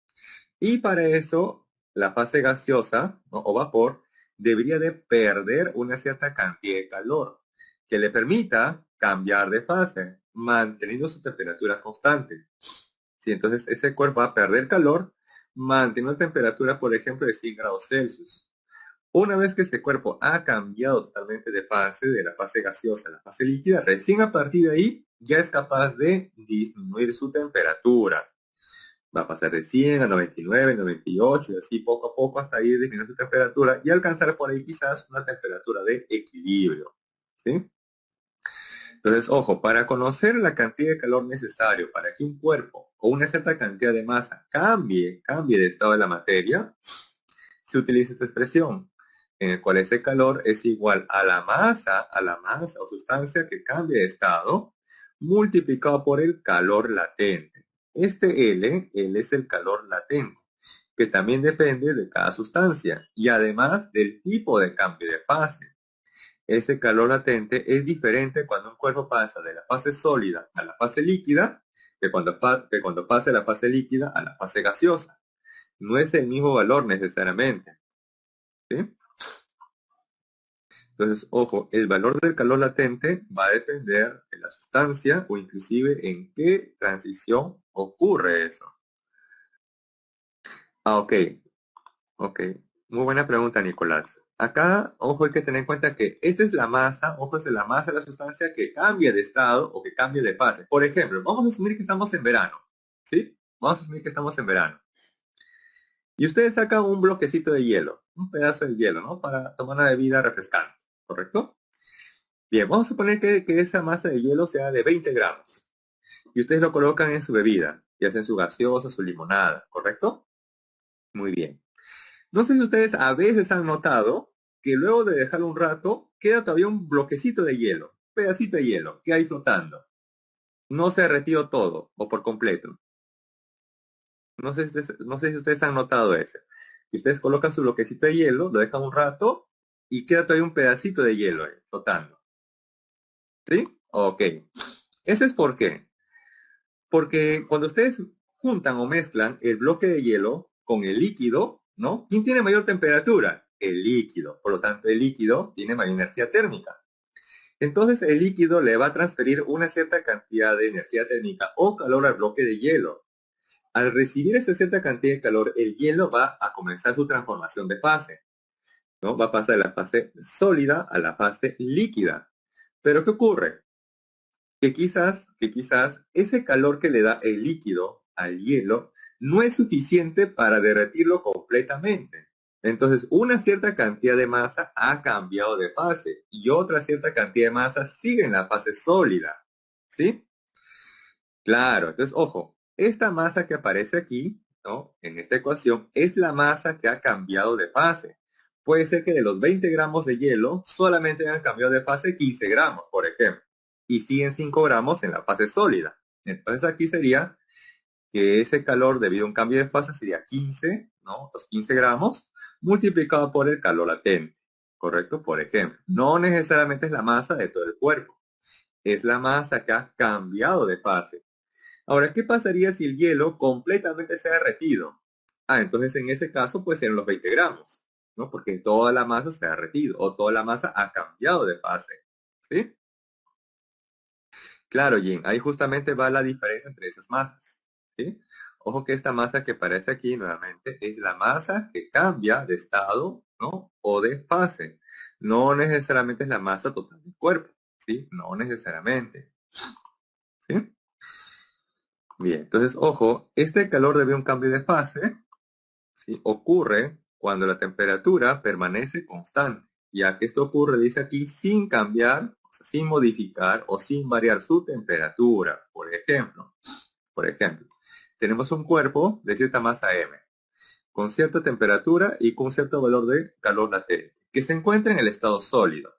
Y para eso, la fase gaseosa, ¿no? O vapor debería de perder una cierta cantidad de calor que le permita cambiar de fase, manteniendo su temperatura constante. Sí, entonces ese cuerpo va a perder calor, manteniendo una temperatura, por ejemplo, de 100 grados Celsius. Una vez que este cuerpo ha cambiado totalmente de fase, de la fase gaseosa a la fase líquida, recién a partir de ahí ya es capaz de disminuir su temperatura. Va a pasar de 100 a 99, 98 y así poco a poco hasta ir disminuyendo su temperatura y alcanzar por ahí quizás una temperatura de equilibrio. ¿Sí? Entonces, ojo, para conocer la cantidad de calor necesario para que un cuerpo o una cierta cantidad de masa cambie de estado de la materia, se utiliza esta expresión, en el cual ese calor es igual a la masa o sustancia que cambia de estado, multiplicado por el calor latente. Este L es el calor latente, que también depende de cada sustancia y además del tipo de cambio de fase. Ese calor latente es diferente cuando un cuerpo pasa de la fase sólida a la fase líquida que cuando pasa de la fase líquida a la fase gaseosa. No es el mismo valor necesariamente. ¿Sí? Entonces, ojo, el valor del calor latente va a depender de la sustancia o inclusive en qué transición ocurre eso. Ok, ok. Muy buena pregunta, Nicolás. Acá, ojo, hay que tener en cuenta que esta es la masa, ojo, es la masa de la sustancia que cambia de estado o que cambia de fase. Por ejemplo, vamos a asumir que estamos en verano, ¿sí? Vamos a asumir que estamos en verano. Y ustedes sacan un bloquecito de hielo, un pedazo de hielo, ¿no? Para tomar una bebida refrescante, ¿correcto? Bien, vamos a suponer que esa masa de hielo sea de 20 gramos. Y ustedes lo colocan en su bebida, ya sea en su gaseosa, su limonada, ¿correcto? Muy bien. No sé si ustedes a veces han notado que luego de dejarlo un rato, queda todavía un bloquecito de hielo, un pedacito de hielo, que hay flotando. No se ha derretido todo o por completo. No sé si ustedes han notado eso. Y ustedes colocan su bloquecito de hielo, lo dejan un rato y queda todavía un pedacito de hielo ahí, flotando. ¿Sí? Ok. Eso es por qué. Porque cuando ustedes juntan o mezclan el bloque de hielo con el líquido, ¿no? ¿Quién tiene mayor temperatura? El líquido. Por lo tanto, el líquido tiene mayor energía térmica. Entonces, el líquido le va a transferir una cierta cantidad de energía térmica o calor al bloque de hielo. Al recibir esa cierta cantidad de calor, el hielo va a comenzar su transformación de fase, ¿no? Va a pasar de la fase sólida a la fase líquida. Pero ¿qué ocurre? Que quizás ese calor que le da el líquido al hielo no es suficiente para derretirlo completamente. Entonces, una cierta cantidad de masa ha cambiado de fase y otra cierta cantidad de masa sigue en la fase sólida. ¿Sí? Claro, entonces, ojo, esta masa que aparece aquí, ¿no? En esta ecuación, es la masa que ha cambiado de fase. Puede ser que de los 20 gramos de hielo solamente hayan cambiado de fase 15 gramos, por ejemplo, y siguen 5 gramos en la fase sólida. Entonces aquí sería que ese calor debido a un cambio de fase sería 15, ¿no? Los 15 gramos multiplicado por el calor latente, ¿correcto? Por ejemplo, no necesariamente es la masa de todo el cuerpo, es la masa que ha cambiado de fase. Ahora, ¿qué pasaría si el hielo completamente se ha derretido? Entonces en ese caso pues serían los 20 gramos, ¿no? Porque toda la masa se ha derretido o toda la masa ha cambiado de fase, ¿sí? Claro, Jin, ahí justamente va la diferencia entre esas masas, ¿sí? Ojo que esta masa que aparece aquí nuevamente es la masa que cambia de estado, ¿no? O de fase. No necesariamente es la masa total del cuerpo, ¿sí? No necesariamente, ¿sí? Bien, entonces, ojo, este calor debido a un cambio de fase, ¿sí? Ocurre cuando la temperatura permanece constante, ya que esto ocurre, dice aquí, sin cambiar, o sea, sin modificar o sin variar su temperatura. Por ejemplo, tenemos un cuerpo de cierta masa M, con cierta temperatura y con cierto valor de calor latente, que se encuentra en el estado sólido.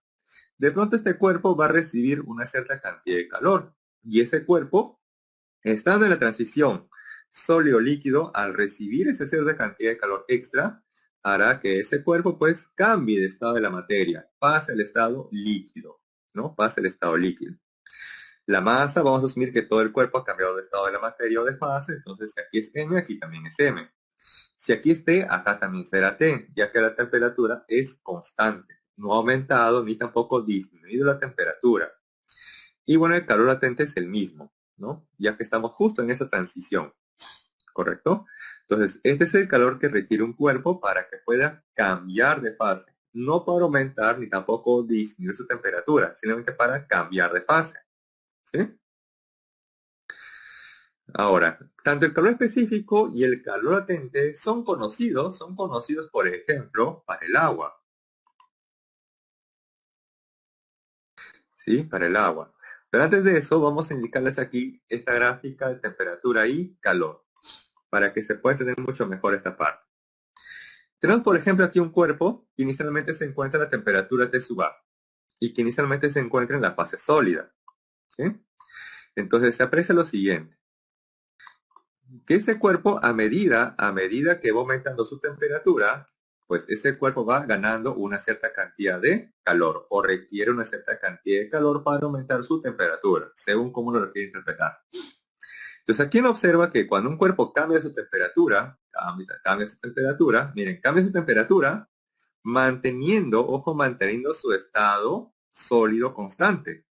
De pronto este cuerpo va a recibir una cierta cantidad de calor, y ese cuerpo, estando en la transición sólido-líquido, al recibir esa cierta cantidad de calor extra, hará que ese cuerpo pues cambie de estado de la materia, pase al estado líquido, ¿no? Pase al estado líquido. La masa, vamos a asumir que todo el cuerpo ha cambiado de estado de la materia o de fase, entonces si aquí es M, aquí también es M. Si aquí es T, acá también será T, ya que la temperatura es constante. No ha aumentado ni tampoco disminuido la temperatura. Y bueno, el calor latente es el mismo, ¿no? Ya que estamos justo en esa transición, ¿correcto? Entonces, este es el calor que requiere un cuerpo para que pueda cambiar de fase. No para aumentar ni tampoco disminuir su temperatura, simplemente para cambiar de fase, ¿sí? Ahora, tanto el calor específico y el calor latente son conocidos, por ejemplo, para el agua, ¿sí? Para el agua. Pero antes de eso, vamos a indicarles aquí esta gráfica de temperatura y calor, para que se pueda entender mucho mejor esta parte. Tenemos, por ejemplo, aquí un cuerpo que inicialmente se encuentra a la temperatura T sub A y que inicialmente se encuentra en la fase sólida, ¿sí? Entonces se aprecia lo siguiente, que ese cuerpo a medida que va aumentando su temperatura, pues ese cuerpo va ganando una cierta cantidad de calor o requiere una cierta cantidad de calor para aumentar su temperatura, según cómo lo quiere interpretar. Entonces aquí uno observa que cuando un cuerpo cambia su temperatura, miren, cambia su temperatura manteniendo, ojo, manteniendo su estado sólido constante,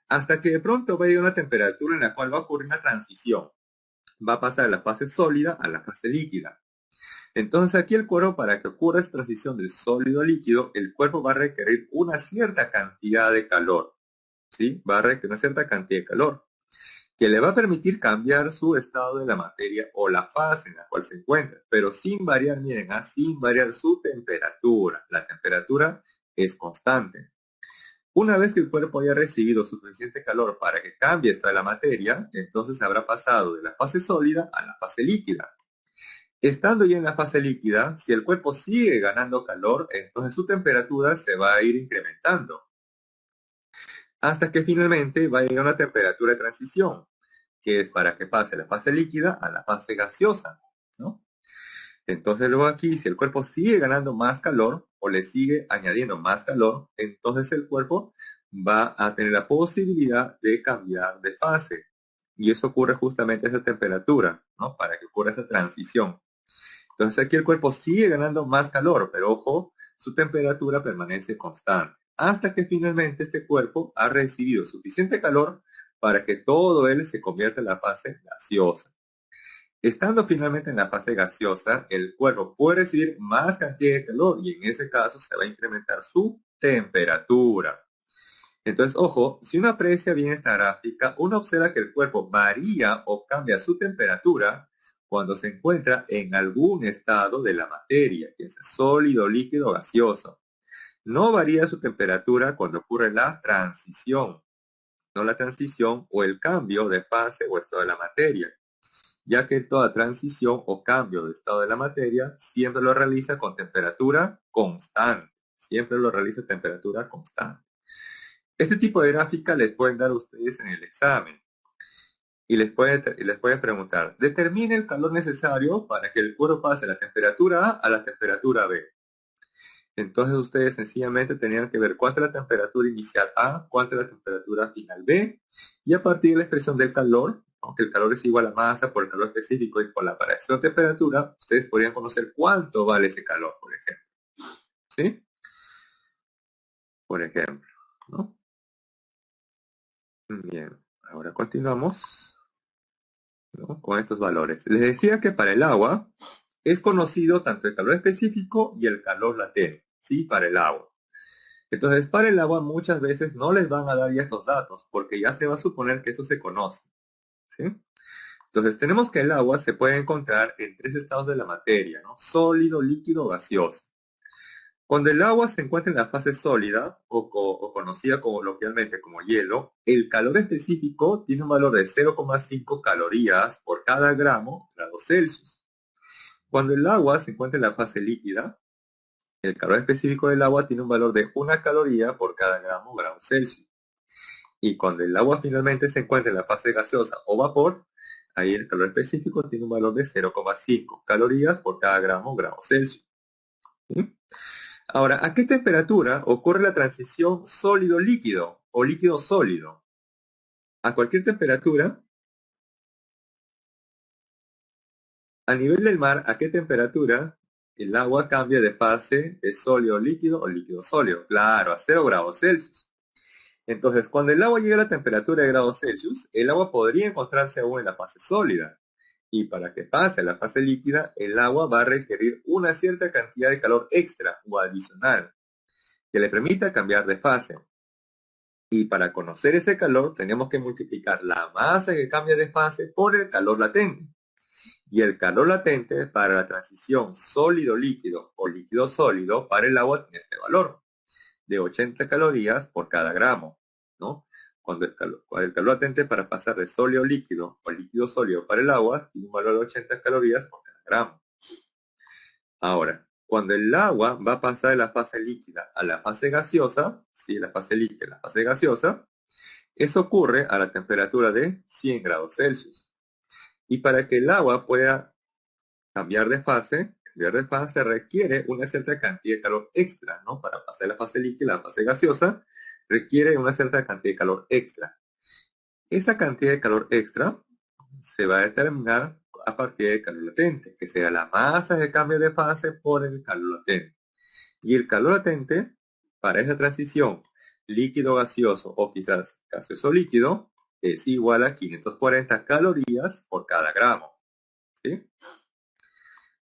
hasta que de pronto va a llegar una temperatura en la cual va a ocurrir una transición. Va a pasar de la fase sólida a la fase líquida. Entonces aquí el cuerpo, para que ocurra esta transición del sólido a líquido, el cuerpo va a requerir una cierta cantidad de calor, ¿sí? Va a requerir una cierta cantidad de calor, que le va a permitir cambiar su estado de la materia o la fase en la cual se encuentra, pero sin variar, miren, sin variar su temperatura. La temperatura es constante. Una vez que el cuerpo haya recibido suficiente calor para que cambie esta de la materia, entonces habrá pasado de la fase sólida a la fase líquida. Estando ya en la fase líquida, si el cuerpo sigue ganando calor, entonces su temperatura se va a ir incrementando, hasta que finalmente va a llegar a una temperatura de transición, que es para que pase de la fase líquida a la fase gaseosa, ¿no? Entonces luego aquí, si el cuerpo sigue ganando más calor o le sigue añadiendo más calor, entonces el cuerpo va a tener la posibilidad de cambiar de fase. Y eso ocurre justamente a esa temperatura, ¿no? Para que ocurra esa transición. Entonces aquí el cuerpo sigue ganando más calor, pero ojo, su temperatura permanece constante, hasta que finalmente este cuerpo ha recibido suficiente calor para que todo él se convierta en la fase gaseosa. Estando finalmente en la fase gaseosa, el cuerpo puede recibir más cantidad de calor y en ese caso se va a incrementar su temperatura. Entonces, ojo, si uno aprecia bien esta gráfica, uno observa que el cuerpo varía o cambia su temperatura cuando se encuentra en algún estado de la materia, ya sea sólido, líquido o gaseoso. No varía su temperatura cuando ocurre la transición, no la transición o el cambio de fase o estado de la materia, ya que toda transición o cambio de estado de la materia siempre lo realiza con temperatura constante. Siempre lo realiza a temperatura constante. Este tipo de gráfica les pueden dar a ustedes en el examen. Y les pueden preguntar, determine el calor necesario para que el cuerpo pase de la temperatura A a la temperatura B. Entonces ustedes sencillamente tenían que ver cuánto es la temperatura inicial A, cuánto es la temperatura final B, y a partir de la expresión del calor, aunque el calor es igual a masa por el calor específico y por la variación de temperatura, ustedes podrían conocer cuánto vale ese calor, por ejemplo. ¿Sí? Por ejemplo, ¿no? Bien, ahora continuamos, ¿no?, con estos valores. Les decía que para el agua es conocido tanto el calor específico y el calor latente, ¿sí? Para el agua. Entonces, para el agua muchas veces no les van a dar ya estos datos, porque ya se va a suponer que eso se conoce, ¿sí? Entonces, tenemos que el agua se puede encontrar en tres estados de la materia, ¿no? Sólido, líquido, gaseoso. Cuando el agua se encuentra en la fase sólida, o conocida coloquialmente como hielo, el calor específico tiene un valor de 0,5 calorías por cada grados Celsius. Cuando el agua se encuentra en la fase líquida, el calor específico del agua tiene un valor de 1 caloría por cada grado Celsius. Y cuando el agua finalmente se encuentra en la fase gaseosa o vapor, ahí el calor específico tiene un valor de 0,5 calorías por cada grado Celsius. ¿Sí? Ahora, ¿a qué temperatura ocurre la transición sólido-líquido o líquido-sólido? A cualquier temperatura. A nivel del mar, ¿a qué temperatura el agua cambia de fase de sólido-líquido o líquido-sólido? Claro, a 0 grados Celsius. Entonces, cuando el agua llega a la temperatura de grados Celsius, el agua podría encontrarse aún en la fase sólida. Y para que pase a la fase líquida, el agua va a requerir una cierta cantidad de calor extra o adicional que le permita cambiar de fase. Y para conocer ese calor, tenemos que multiplicar la masa que cambia de fase por el calor latente. Y el calor latente para la transición sólido-líquido o líquido-sólido para el agua tiene este valor de 80 calorías por cada gramo, ¿no? Cuando el calor latente para pasar de sólido líquido o líquido sólido para el agua tiene un valor de 80 calorías por cada gramo. Ahora, cuando el agua va a pasar de la fase líquida a la fase gaseosa, ¿sí? La fase líquida a la fase gaseosa, eso ocurre a la temperatura de 100 grados Celsius. Y para que el agua pueda cambiar de fase requiere una cierta cantidad de calor extra, ¿no? Para pasar de la fase líquida a la fase gaseosa, requiere una cierta cantidad de calor extra. Esa cantidad de calor extra se va a determinar a partir del calor latente, que sea la masa de cambio de fase por el calor latente. Y el calor latente, para esa transición líquido-gaseoso o quizás gaseoso-líquido, es igual a 540 calorías por cada gramo, ¿sí?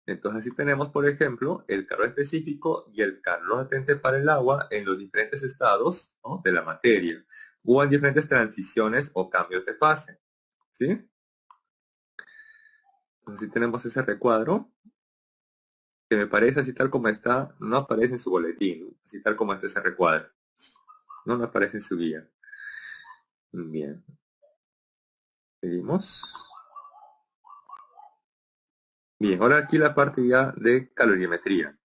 Entonces así tenemos, por ejemplo, el calor específico y el calor latente para el agua en los diferentes estados, ¿no?, de la materia, o en diferentes transiciones o cambios de fase, ¿sí? Entonces así tenemos ese recuadro, que me parece así tal como está, no aparece en su boletín, ¿no? Así tal como está ese recuadro, no aparece en su guía. Bien, seguimos. Bien, ahora aquí la parte ya de calorimetría.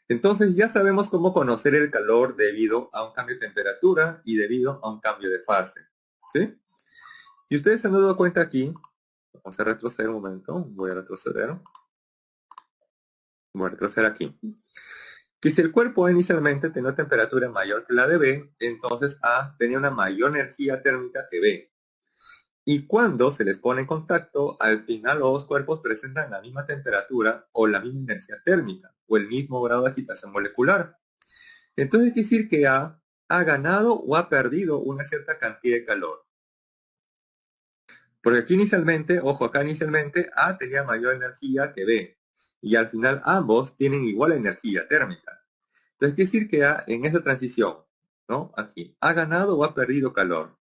Entonces ya sabemos cómo conocer el calor debido a un cambio de temperatura y debido a un cambio de fase, ¿sí? Y ustedes se han dado cuenta aquí, vamos a retroceder un momento, voy a retroceder aquí, que si el cuerpo inicialmente tenía una temperatura mayor que la de B, entonces A tenía una mayor energía térmica que B. Y cuando se les pone en contacto, al final los dos cuerpos presentan la misma temperatura o la misma energía térmica o el mismo grado de agitación molecular. Entonces quiere decir que A ha ganado o ha perdido una cierta cantidad de calor. Porque aquí inicialmente, ojo, acá inicialmente A tenía mayor energía que B. Y al final ambos tienen igual energía térmica. Entonces quiere decir que A en esa transición, ¿no? Aquí, ¿ha ganado o ha perdido calor?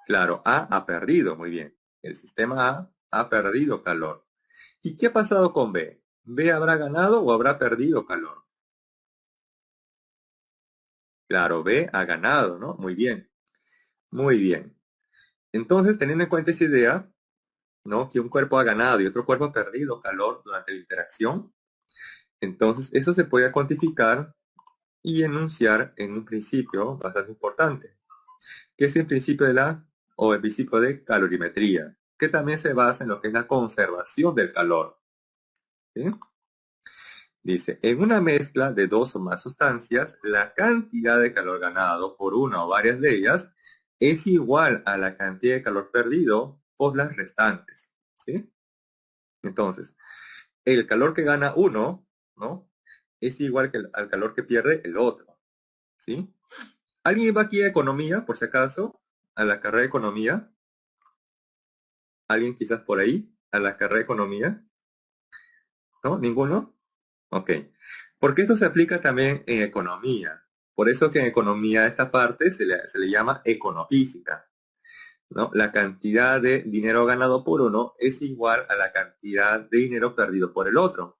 Claro, A ha perdido, muy bien. El sistema A ha perdido calor. ¿Y qué ha pasado con B? ¿B habrá ganado o habrá perdido calor? Claro, B ha ganado, ¿no? Muy bien, muy bien. Entonces, teniendo en cuenta esa idea, ¿no? Que un cuerpo ha ganado y otro cuerpo ha perdido calor durante la interacción, entonces eso se puede cuantificar y enunciar en un principio bastante importante, que es el principio de el principio de calorimetría, que también se basa en lo que es la conservación del calor. ¿Sí? Dice, en una mezcla de dos o más sustancias, la cantidad de calor ganado por una o varias de ellas es igual a la cantidad de calor perdido por las restantes. ¿Sí? Entonces, el calor que gana uno, ¿no? Es igual que al calor que pierde el otro. ¿Sí? ¿Alguien va aquí a economía, por si acaso? ¿A la carrera de economía? ¿Alguien quizás por ahí? ¿A la carrera de economía? ¿No? ¿Ninguno? Ok. Porque esto se aplica también en economía. Por eso que en economía esta parte se le llama econofísica, ¿no? La cantidad de dinero ganado por uno es igual a la cantidad de dinero perdido por el otro.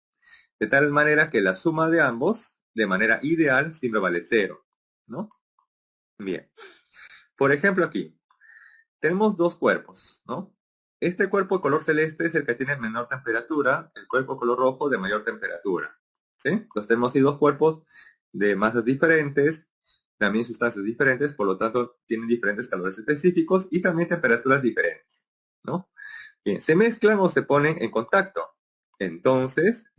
De tal manera que la suma de ambos, de manera ideal, siempre vale cero, ¿no? Bien. Por ejemplo aquí, tenemos dos cuerpos, ¿no? Este cuerpo de color celeste es el que tiene menor temperatura, el cuerpo de color rojo de mayor temperatura, ¿sí? Entonces tenemos así dos cuerpos de masas diferentes, también sustancias diferentes, por lo tanto tienen diferentes calores específicos y también temperaturas diferentes, ¿no? Bien, se mezclan o se ponen en contacto. Entonces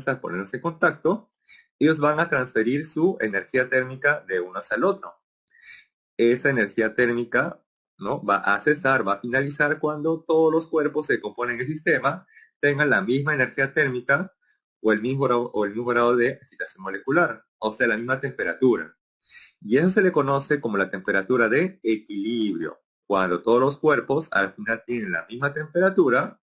al ponerse en contacto, ellos van a transferir su energía térmica de uno hacia el otro. Esa energía térmica, ¿no? Va a cesar, va a finalizar cuando todos los cuerpos que componen el sistema tengan la misma energía térmica o el mismo grado de agitación molecular, o sea, la misma temperatura. Y eso se le conoce como la temperatura de equilibrio. Cuando todos los cuerpos al final tienen la misma temperatura,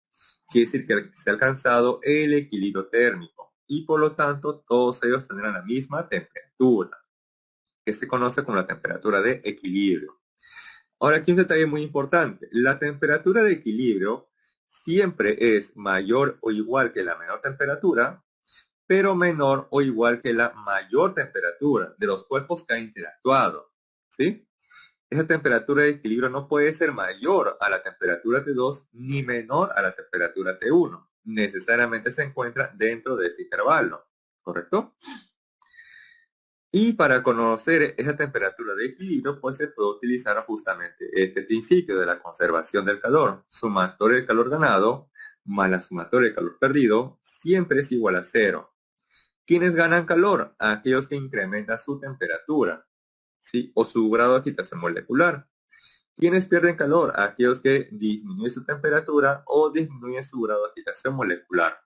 quiere decir que se ha alcanzado el equilibrio térmico y por lo tanto todos ellos tendrán la misma temperatura, que se conoce como la temperatura de equilibrio. Ahora, aquí un detalle muy importante. La temperatura de equilibrio siempre es mayor o igual que la menor temperatura, pero menor o igual que la mayor temperatura de los cuerpos que han interactuado. ¿Sí? Esa temperatura de equilibrio no puede ser mayor a la temperatura T2 ni menor a la temperatura T1. Necesariamente se encuentra dentro de este intervalo. ¿Correcto? Y para conocer esa temperatura de equilibrio, pues se puede utilizar justamente este principio de la conservación del calor. Sumatorio del calor ganado más la sumatoria del calor perdido siempre es igual a cero. ¿Quiénes ganan calor? Aquellos que incrementan su temperatura, ¿sí? O su grado de agitación molecular. ¿Quiénes pierden calor? Aquellos que disminuyen su temperatura o disminuyen su grado de agitación molecular.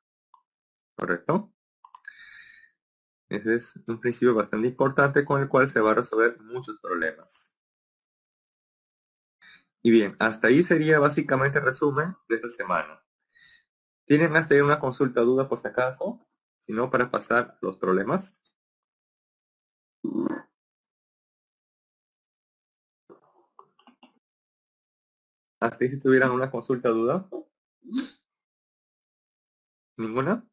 ¿Correcto? Ese es un principio bastante importante con el cual se va a resolver muchos problemas. Y bien, hasta ahí sería básicamente el resumen de esta semana. ¿Tienen hasta ahí una consulta o duda por si acaso? Si no, para pasar los problemas. Hasta ahí si tuvieran una consulta o duda. ¿Ninguna?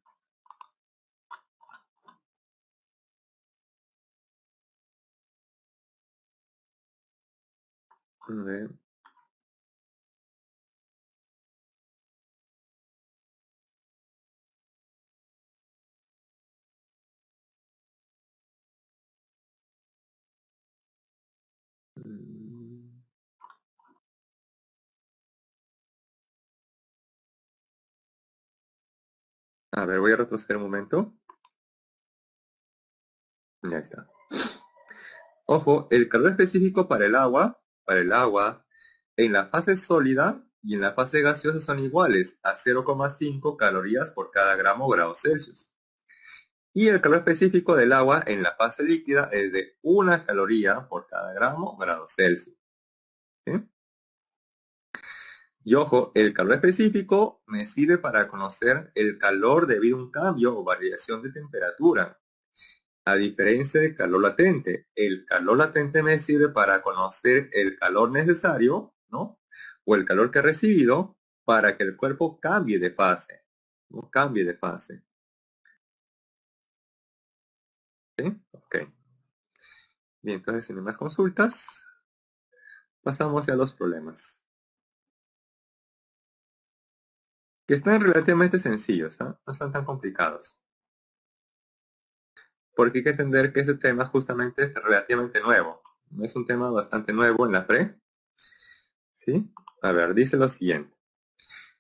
A ver. A ver, voy a retroceder un momento. Ya está. Ojo, el calor específico para el agua, en la fase sólida y en la fase gaseosa son iguales a 0,5 calorías por cada gramo o grado Celsius. Y el calor específico del agua en la fase líquida es de 1 caloría por cada gramo o grado Celsius. ¿Sí? Y ojo, el calor específico me sirve para conocer el calor debido a un cambio o variación de temperatura. A diferencia del calor latente, el calor latente me sirve para conocer el calor necesario, ¿no? O el calor que he recibido para que el cuerpo cambie de fase, ¿no? Cambie de fase. ¿Sí? Ok. Bien, entonces, sin más consultas, pasamos ya a los problemas. Que están relativamente sencillos, ¿eh? No están tan complicados. Porque hay que entender que este tema justamente es relativamente nuevo. Es un tema bastante nuevo en la pre. ¿Sí? A ver, dice lo siguiente.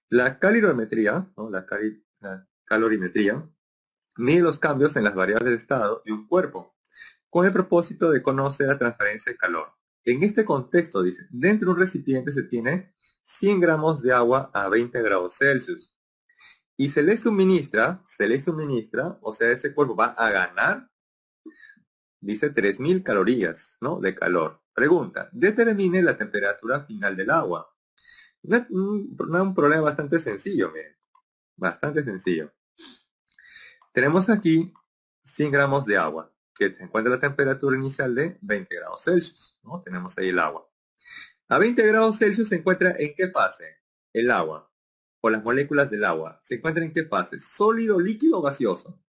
La calorimetría, ¿no? La calorimetría, mide los cambios en las variables de estado de un cuerpo, con el propósito de conocer la transferencia de calor. En este contexto, dice, dentro de un recipiente se tiene 100 gramos de agua a 20 grados Celsius. Y se le suministra, o sea, ese cuerpo va a ganar, dice 3000 calorías, ¿no? De calor. Pregunta, determine la temperatura final del agua. Un problema bastante sencillo, miren. Bastante sencillo. Tenemos aquí 100 gramos de agua, que se encuentra a la temperatura inicial de 20 grados Celsius, ¿no? Tenemos ahí el agua. A 20 grados Celsius se encuentra ¿en qué fase? El agua, o las moléculas del agua. ¿Se encuentra en qué fase? ¿Sólido, líquido o gaseoso?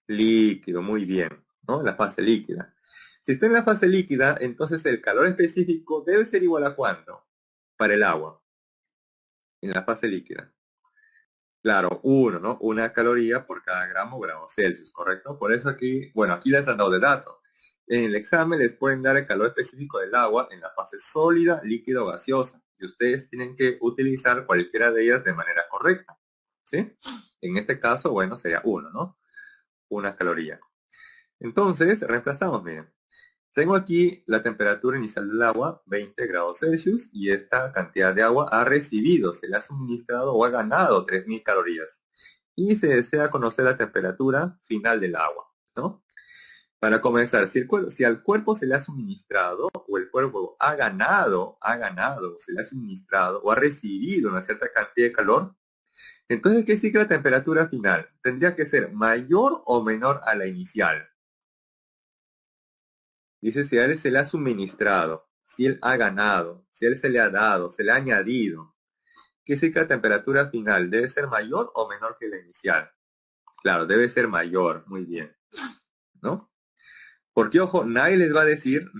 Líquido, muy bien, ¿no? La fase líquida. Si está en la fase líquida, entonces el calor específico debe ser igual a ¿cuánto? Para el agua, en la fase líquida. Claro, uno, ¿no? Una caloría por cada gramo Celsius, ¿correcto? Por eso aquí, bueno, aquí les han dado de dato. En el examen les pueden dar el calor específico del agua en la fase sólida, líquido o gaseosa. Y ustedes tienen que utilizar cualquiera de ellas de manera correcta, ¿sí? En este caso, bueno, sería uno, ¿no? Una caloría. Entonces, reemplazamos, miren. Tengo aquí la temperatura inicial del agua, 20 grados Celsius, y esta cantidad de agua ha recibido, se le ha suministrado o ha ganado 3000 calorías. Y se desea conocer la temperatura final del agua, ¿no? Para comenzar, si al cuerpo se le ha suministrado o el cuerpo ha ganado, se le ha suministrado o ha recibido una cierta cantidad de calor, entonces, ¿qué significa la temperatura final? Tendría que ser mayor o menor a la inicial. Dice si a él se le ha suministrado, si él ha ganado, si a él se le ha dado, se le ha añadido. ¿Qué significa la temperatura final? ¿Debe ser mayor o menor que la inicial? Claro, debe ser mayor, muy bien, ¿no? Porque, ojo, nadie les va a decir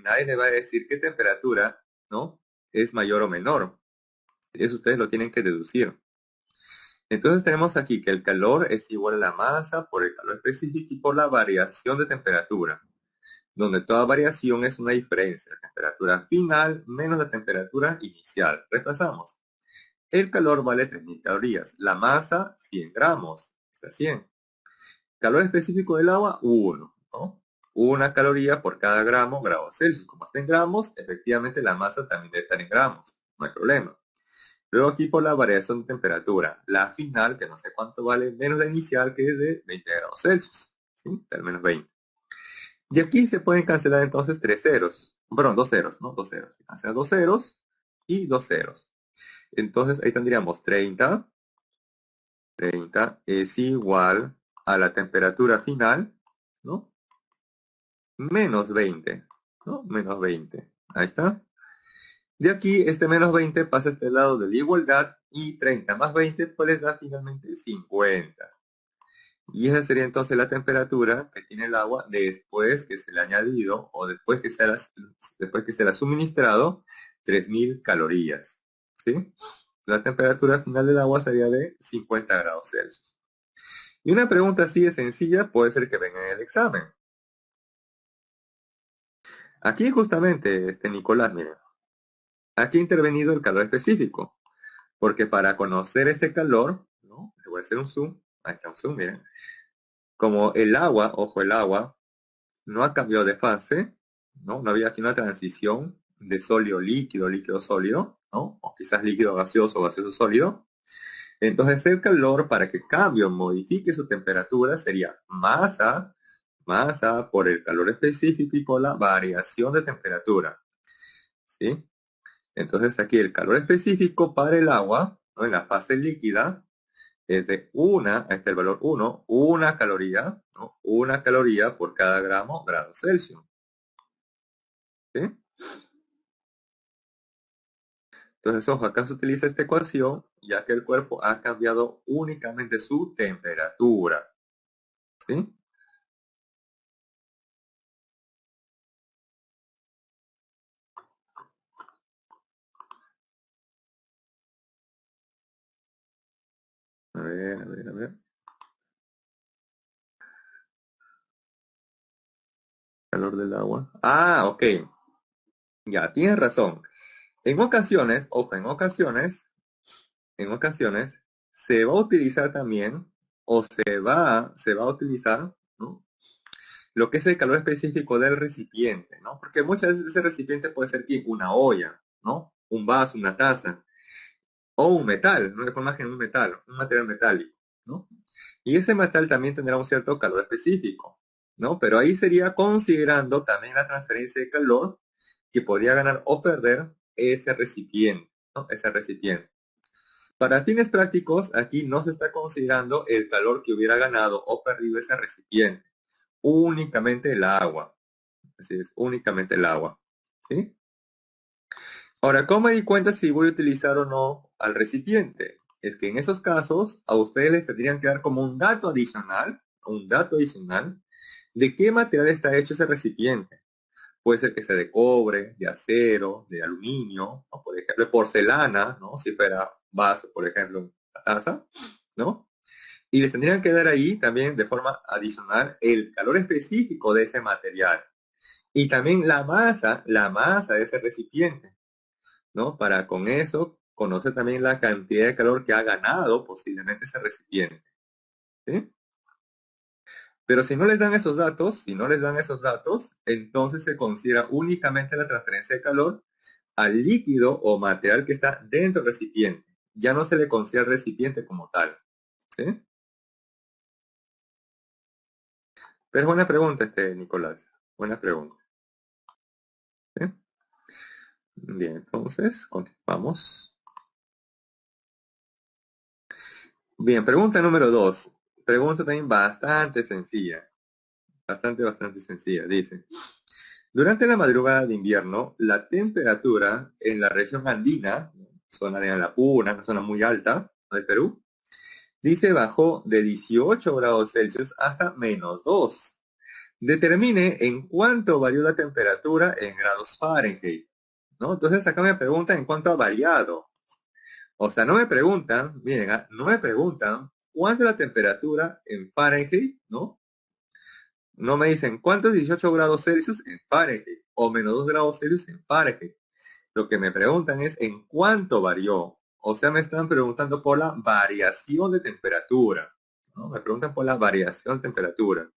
qué temperatura, ¿no? Es mayor o menor. Eso ustedes lo tienen que deducir. Entonces tenemos aquí que el calor es igual a la masa por el calor específico y por la variación de temperatura, donde toda variación es una diferencia, la temperatura final menos la temperatura inicial. Reemplazamos. El calor vale 3000 calorías, la masa 100 gramos, está 100. Calor específico del agua, 1, ¿no? Una caloría por cada grados Celsius. Como está en gramos, efectivamente la masa también debe estar en gramos, no hay problema. Luego aquí por la variación de temperatura, la final, que no sé cuánto vale, menos la inicial, que es de 20 grados Celsius, ¿sí? Al menos 20. Y aquí se pueden cancelar entonces tres ceros. Perdón, dos ceros, ¿no? Dos ceros. Se cancelan dos ceros y dos ceros. Entonces ahí tendríamos 30. 30 es igual a la temperatura final, ¿no? Menos 20, ¿no? Menos 20. Ahí está. De aquí, este menos 20 pasa a este lado de la igualdad y 30 más 20 pues les da finalmente 50. Y esa sería entonces la temperatura que tiene el agua después que se le ha añadido o después que se le ha suministrado 3000 calorías. ¿Sí? La temperatura final del agua sería de 50 grados Celsius. Y una pregunta así de sencilla puede ser que venga en el examen. Aquí justamente, Nicolás, miren, aquí ha intervenido el calor específico, porque para conocer ese calor, ¿no? Le voy a hacer un zoom, ahí está un zoom, miren. Como el agua, ojo, el agua, no ha cambiado de fase, ¿no? No había aquí una transición de sólido líquido, líquido sólido, ¿no? O quizás líquido gaseoso, gaseoso sólido. Entonces el calor para que cambie o modifique su temperatura sería masa por el calor específico y por la variación de temperatura, ¿sí? Entonces aquí el calor específico para el agua, ¿no? En la fase líquida, es de este es el valor 1, una caloría, ¿no? Una caloría por cada grado Celsius, ¿sí? Entonces, ojo, acá se utiliza esta ecuación ya que el cuerpo ha cambiado únicamente su temperatura. ¿Sí? A ver, a ver, a ver. Calor del agua. Ah, ok. Ya, tienes razón. En ocasiones, ojo, en ocasiones, se va a utilizar también, o se va a utilizar, ¿no? Lo que es el calor específico del recipiente, ¿no? Porque muchas veces ese recipiente puede ser que una olla, ¿no? Un vaso, una taza, o un metal, no de forma general un metal, un material metálico, ¿no? Y ese metal también tendrá un cierto calor específico, ¿no? Pero ahí sería considerando también la transferencia de calor que podría ganar o perder ese recipiente, ¿no? Ese recipiente. Para fines prácticos, aquí no se está considerando el calor que hubiera ganado o perdido ese recipiente, únicamente el agua. Así es, únicamente el agua. ¿Sí? Ahora, ¿cómo me di cuenta si voy a utilizar o no al recipiente? Es que en esos casos a ustedes les tendrían que dar como un dato adicional de qué material está hecho ese recipiente. Puede ser que sea de cobre, de acero, de aluminio, o por ejemplo de porcelana, ¿no? Si fuera vaso, por ejemplo, una taza, ¿no? Y les tendrían que dar ahí también de forma adicional el calor específico de ese material. Y también la masa de ese recipiente, ¿no? Para con eso conocer también la cantidad de calor que ha ganado posiblemente ese recipiente, ¿sí? Pero si no les dan esos datos, entonces se considera únicamente la transferencia de calor al líquido o material que está dentro del recipiente. Ya no se le considera el recipiente como tal, ¿sí? Pero es buena pregunta Nicolás. Buena pregunta, ¿sí? Bien, entonces, continuamos. Bien, pregunta número 2. Pregunta también bastante sencilla. Bastante sencilla. Dice, durante la madrugada de invierno, la temperatura en la región andina, zona de La Puna, una zona muy alta de Perú, dice bajó de 18 grados Celsius hasta -2. Determine en cuánto varió la temperatura en grados Fahrenheit, ¿no? Entonces acá me preguntan en cuánto ha variado. O sea, no me preguntan, miren, no me preguntan cuánto es la temperatura en Fahrenheit, ¿no? No me dicen cuánto es 18 grados Celsius en Fahrenheit o -2 grados Celsius en Fahrenheit. Lo que me preguntan es en cuánto varió. O sea, me están preguntando por la variación de temperatura, ¿no? Me preguntan por la variación de temperatura.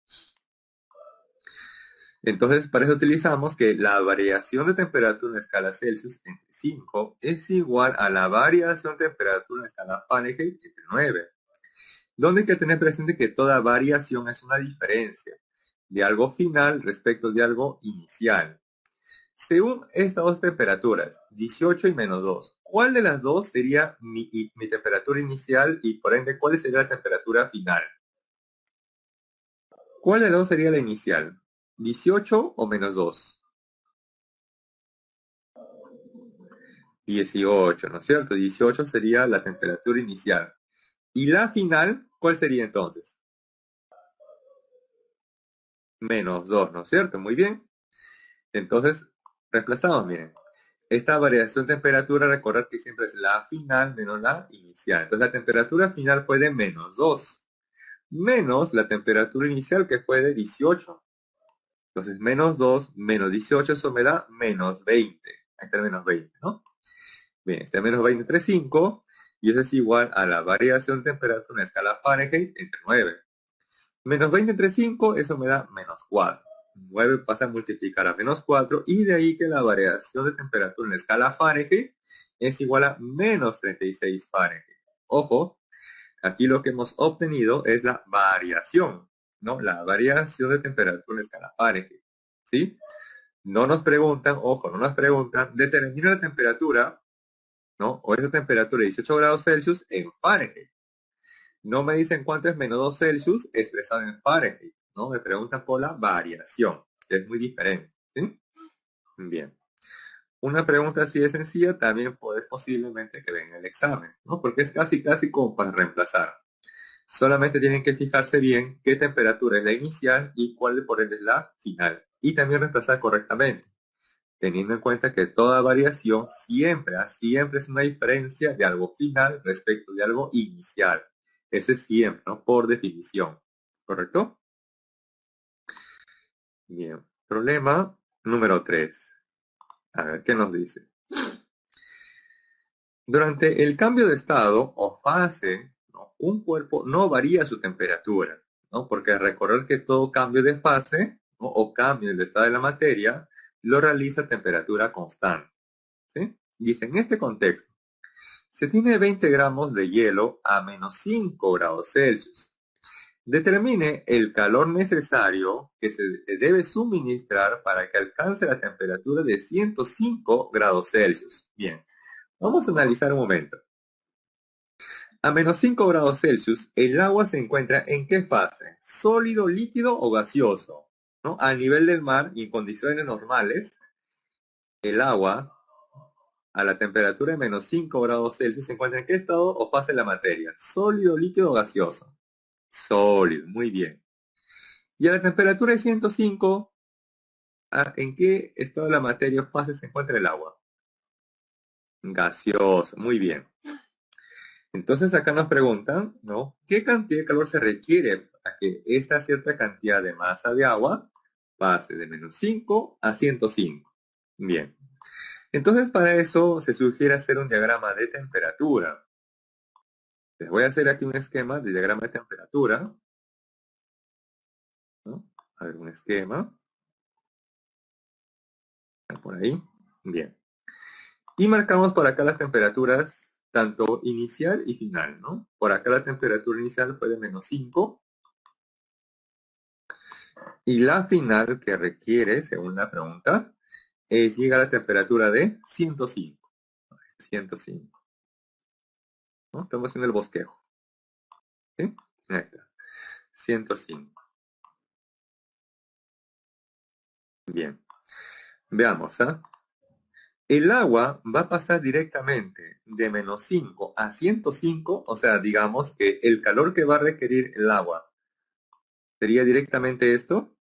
Entonces, para eso utilizamos que la variación de temperatura en la escala Celsius entre 5 es igual a la variación de temperatura en la escala Fahrenheit entre 9. Donde hay que tener presente que toda variación es una diferencia de algo final respecto de algo inicial. Según estas dos temperaturas, 18 y -2, ¿cuál de las dos sería mi temperatura inicial y por ende cuál sería la temperatura final? ¿Cuál de las dos sería la inicial? ¿18 o -2? 18, ¿no es cierto? 18 sería la temperatura inicial. ¿Y la final cuál sería entonces? -2, ¿no es cierto? Muy bien. Entonces, reemplazamos, miren. Esta variación de temperatura, recordad que siempre es la final menos la inicial. Entonces, la temperatura final fue de -2, menos la temperatura inicial que fue de 18. Entonces, -2 menos 18, eso me da -20. Ahí está el -20, ¿no? Bien, este -20 entre 5, y eso es igual a la variación de temperatura en escala Fahrenheit entre 9. -20 entre 5, eso me da -4. 9 pasa a multiplicar a -4 y de ahí que la variación de temperatura en la escala Fahrenheit es igual a -36 Fahrenheit. Ojo, aquí lo que hemos obtenido es la variación, ¿no? La variación de temperatura en la escala Fahrenheit, ¿sí? No nos preguntan, ojo, no nos preguntan, determina la temperatura, ¿no? O esa temperatura de 18 grados Celsius en Fahrenheit. No me dicen cuánto es -2 Celsius expresado en Fahrenheit, ¿no? Me preguntan por la variación, que es muy diferente, ¿sí? Bien. Una pregunta así de sencilla también puedes posiblemente que venga en el examen, ¿no? Porque es casi como para reemplazar. Solamente tienen que fijarse bien qué temperatura es la inicial y cuál por ende es la final. Y también reemplazar correctamente, teniendo en cuenta que toda variación siempre es una diferencia de algo final respecto de algo inicial. Eso es siempre, ¿no? Por definición. ¿Correcto? Bien. Problema número 3. A ver, ¿qué nos dice? Durante el cambio de estado o fase, ¿no? Un cuerpo no varía su temperatura, ¿no? Porque recordar que todo cambio de fase, ¿no? O cambio del estado de la materia lo realiza a temperatura constante. ¿Sí? Dice, en este contexto, se tiene 20 gramos de hielo a menos 5 grados Celsius. Determine el calor necesario que se debe suministrar para que alcance la temperatura de 105 grados Celsius. Bien, vamos a analizar un momento. A menos 5 grados Celsius, el agua se encuentra ¿en qué fase? ¿Sólido, líquido o gaseoso? ¿No? A nivel del mar y en condiciones normales, el agua a la temperatura de menos 5 grados Celsius se encuentra ¿en qué estado o fase la materia? ¿Sólido, líquido o gaseoso? Sólido, muy bien. Y a la temperatura de 105, ¿en qué estado de la materia o fase se encuentra el agua? Gaseoso, muy bien. Entonces acá nos preguntan, ¿no? ¿Qué cantidad de calor se requiere para que esta cierta cantidad de masa de agua pase de menos 5 a 105? Bien. Entonces para eso se sugiere hacer un diagrama de temperatura. Les voy a hacer aquí un esquema de diagrama de temperatura, ¿no? A ver, un esquema. Por ahí. Bien. Y marcamos por acá las temperaturas, tanto inicial y final, ¿no? Por acá la temperatura inicial fue de menos 5. Y la final que requiere, según la pregunta, es llegar a la temperatura de 105. 105. ¿No? Estamos haciendo el bosquejo. ¿Sí? Ahí está. 105. Bien. Veamos, ¿ah? El agua va a pasar directamente de menos 5 a 105, o sea, digamos que el calor que va a requerir el agua sería directamente esto.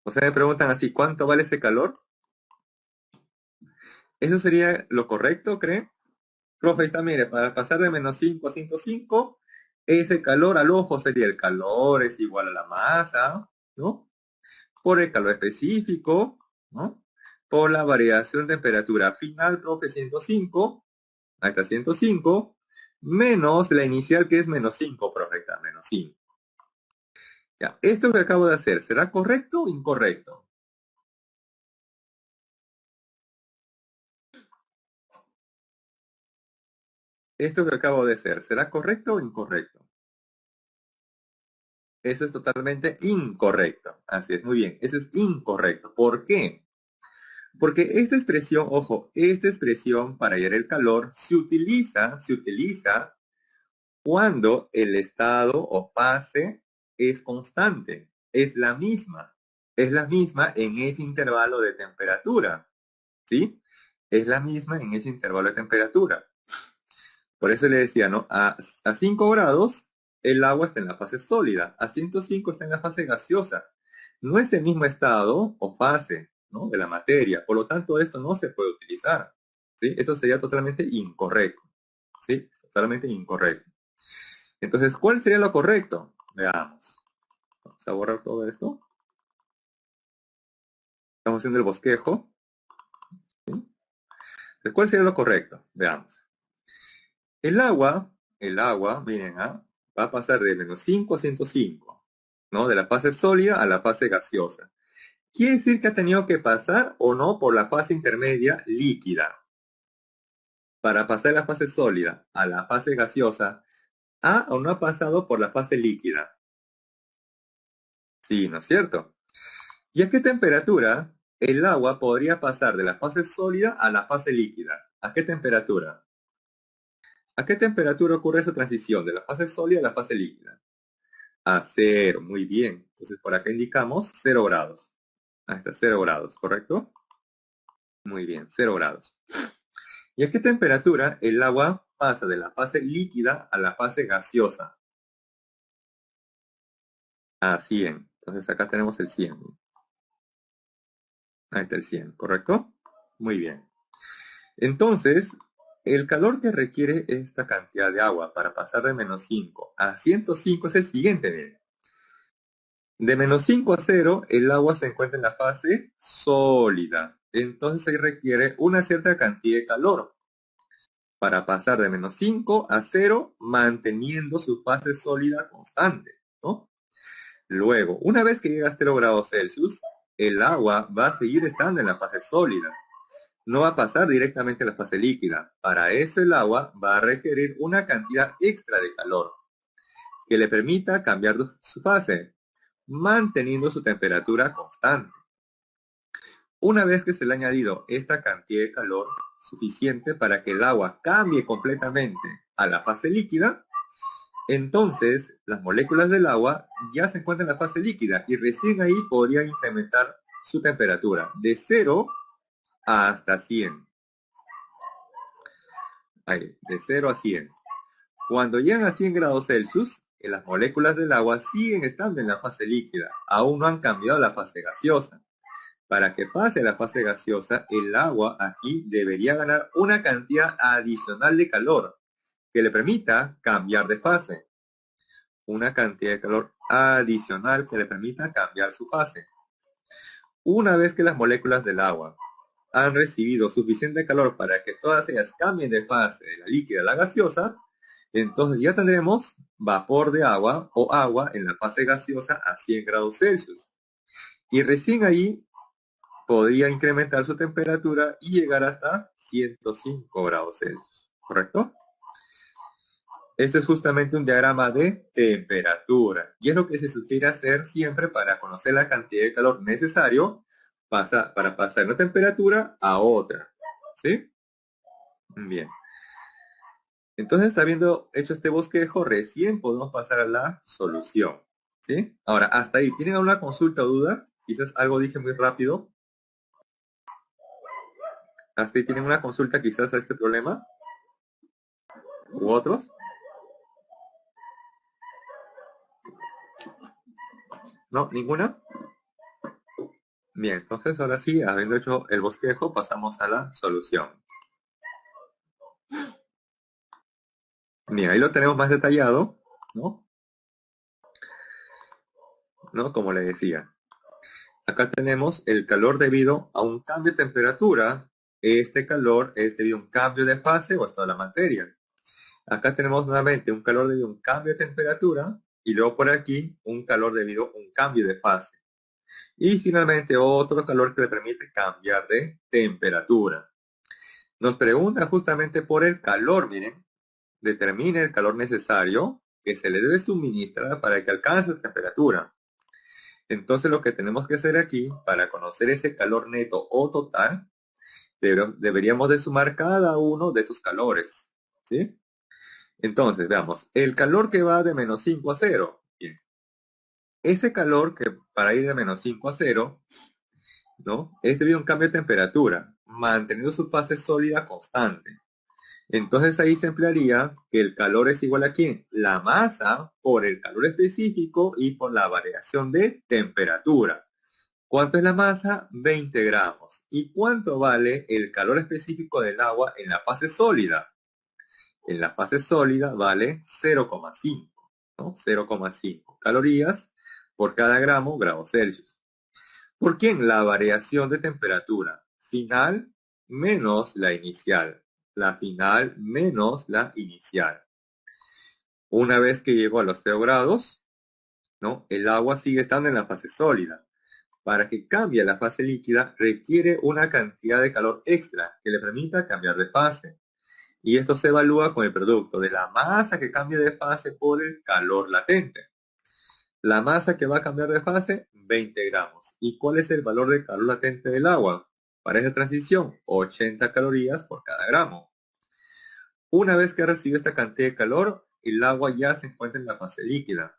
O sea, me preguntan así, ¿cuánto vale ese calor? ¿Eso sería lo correcto, creen? Profe, está, mire, para pasar de menos 5 a 105, ese calor al ojo sería el calor es igual a la masa, ¿no? Por el calor específico, ¿no? Por la variación de temperatura final, profe, 105, ahí está 105, menos la inicial que es menos 5, profe, está menos 5. Ya, esto que acabo de hacer, ¿será correcto o incorrecto? Esto que acabo de hacer, ¿será correcto o incorrecto? Eso es totalmente incorrecto. Así es, muy bien. Eso es incorrecto. ¿Por qué? Porque esta expresión, ojo, esta expresión para hallar el calor se utiliza cuando el estado o fase es constante. Es la misma en ese intervalo de temperatura. ¿Sí? Es la misma en ese intervalo de temperatura. Por eso le decía, ¿no? A 5 grados el agua está en la fase sólida, a 105 está en la fase gaseosa. No es el mismo estado o fase, ¿no? De la materia. Por lo tanto, esto no se puede utilizar. ¿Sí? Eso sería totalmente incorrecto. ¿Sí? Totalmente incorrecto. Entonces, ¿cuál sería lo correcto? Veamos. Vamos a borrar todo esto. Estamos haciendo el bosquejo. ¿Sí? Entonces, ¿cuál sería lo correcto? Veamos. El agua, miren, va a pasar de menos 5 a 105, ¿no? De la fase sólida a la fase gaseosa. Quiere decir que ha tenido que pasar o no por la fase intermedia líquida. Para pasar de la fase sólida a la fase gaseosa, ¿ha o no ha pasado por la fase líquida? Sí, ¿no es cierto? ¿Y a qué temperatura el agua podría pasar de la fase sólida a la fase líquida? ¿A qué temperatura? ¿A qué temperatura ocurre esa transición de la fase sólida a la fase líquida? A 0, muy bien. Entonces por acá indicamos 0 grados. Hasta 0 grados, ¿correcto? Muy bien, 0 grados. ¿Y a qué temperatura el agua pasa de la fase líquida a la fase gaseosa? A 100. Entonces acá tenemos el 100. Ahí está el 100, ¿correcto? Muy bien. Entonces, el calor que requiere esta cantidad de agua para pasar de menos 5 a 105 es el siguiente, miren. De menos 5 a 0, el agua se encuentra en la fase sólida. Entonces se requiere una cierta cantidad de calor para pasar de menos 5 a 0 manteniendo su fase sólida constante, ¿no? Luego, una vez que llega a 0 grados Celsius, el agua va a seguir estando en la fase sólida. No va a pasar directamente a la fase líquida. Para eso el agua va a requerir una cantidad extra de calor que le permita cambiar su fase, manteniendo su temperatura constante. Una vez que se le ha añadido esta cantidad de calor suficiente para que el agua cambie completamente a la fase líquida, entonces las moléculas del agua ya se encuentran en la fase líquida y recién ahí podrían incrementar su temperatura de 0 hasta 100. Ahí, de 0 a 100. Cuando llegan a 100 grados Celsius, las moléculas del agua siguen estando en la fase líquida, aún no han cambiado a la fase gaseosa. Para que pase a la fase gaseosa, el agua aquí debería ganar una cantidad adicional de calor que le permita cambiar de fase. Una cantidad de calor adicional que le permita cambiar su fase. Una vez que las moléculas del agua han recibido suficiente calor para que todas ellas cambien de fase de la líquida a la gaseosa, entonces ya tendremos vapor de agua o agua en la fase gaseosa a 100 grados Celsius. Y recién ahí podría incrementar su temperatura y llegar hasta 105 grados Celsius, ¿correcto? Este es justamente un diagrama de temperatura y es lo que se sugiere hacer siempre para conocer la cantidad de calor necesario para pasar de una temperatura a otra, ¿sí? Bien. Entonces, habiendo hecho este bosquejo, recién podemos pasar a la solución, ¿sí? Ahora, hasta ahí, ¿tienen alguna consulta o duda? Quizás algo dije muy rápido. ¿Hasta ahí tienen una consulta quizás a este problema? ¿U otros? ¿No? ¿Ninguna? Bien, entonces ahora sí, habiendo hecho el bosquejo, pasamos a la solución. Bien, ahí lo tenemos más detallado, ¿no? Como le decía. Acá tenemos el calor debido a un cambio de temperatura. Este calor es debido a un cambio de fase o estado de la materia. Acá tenemos nuevamente un calor debido a un cambio de temperatura y luego por aquí un calor debido a un cambio de fase. Y finalmente otro calor que le permite cambiar de temperatura. Nos pregunta justamente por el calor, miren. Determine el calor necesario que se le debe suministrar para que alcance la temperatura. Entonces lo que tenemos que hacer aquí, para conocer ese calor neto o total, deberíamos de sumar cada uno de estos calores, ¿sí? Entonces, veamos, el calor que va de menos 5 a 0. Bien. Ese calor que para ir de menos 5 a 0, ¿no? Es debido a un cambio de temperatura, manteniendo su fase sólida constante. Entonces ahí se emplearía que el calor es igual a ¿quién? La masa por el calor específico y por la variación de temperatura. ¿Cuánto es la masa? 20 gramos. ¿Y cuánto vale el calor específico del agua en la fase sólida? En la fase sólida vale 0,5, ¿no? 0,5 calorías por cada grados Celsius. ¿Por quién? La variación de temperatura final menos la inicial. La final menos la inicial. Una vez que llegó a los 0 grados, ¿no? El agua sigue estando en la fase sólida. Para que cambie a la fase líquida requiere una cantidad de calor extra que le permita cambiar de fase. Y esto se evalúa con el producto de la masa que cambia de fase por el calor latente. La masa que va a cambiar de fase, 20 gramos. ¿Y cuál es el valor de calor latente del agua? Para esa transición, 80 calorías por cada gramo. Una vez que recibe esta cantidad de calor, el agua ya se encuentra en la fase líquida.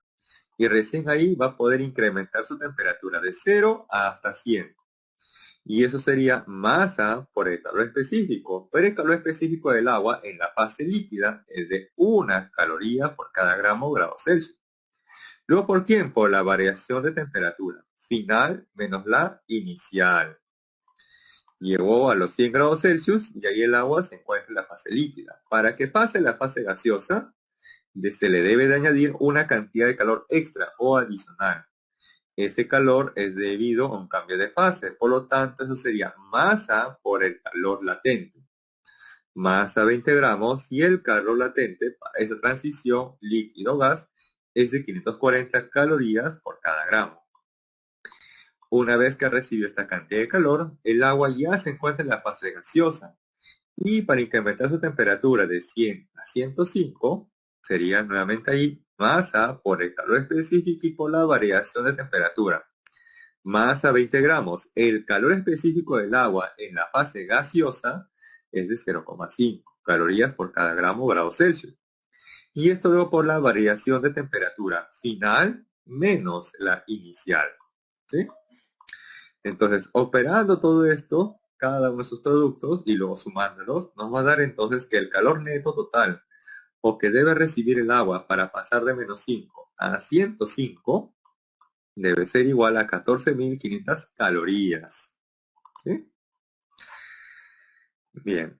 Y recién ahí va a poder incrementar su temperatura de 0 hasta 100. Y eso sería masa por el calor específico. Pero el calor específico del agua en la fase líquida es de 1 caloría por cada gramo grado Celsius. Luego, ¿por quién? Por la variación de temperatura final menos la inicial. Llegó a los 100 grados Celsius y ahí el agua se encuentra en la fase líquida. Para que pase la fase gaseosa, se le debe de añadir una cantidad de calor extra o adicional. Ese calor es debido a un cambio de fase, por lo tanto eso sería masa por el calor latente. Masa 20 gramos y el calor latente para esa transición líquido-gas es de 540 calorías por cada gramo. Una vez que recibió esta cantidad de calor, el agua ya se encuentra en la fase gaseosa. Y para incrementar su temperatura de 100 a 105, sería nuevamente ahí masa por el calor específico y por la variación de temperatura. Masa 20 gramos. El calor específico del agua en la fase gaseosa es de 0,5 calorías por cada gramo grado Celsius. Y esto luego por la variación de temperatura final menos la inicial. ¿Sí? Entonces, operando todo esto, cada uno de sus productos y luego sumándolos, nos va a dar entonces que el calor neto total o que debe recibir el agua para pasar de menos 5 a 105 debe ser igual a 14.500 calorías. ¿Sí? Bien.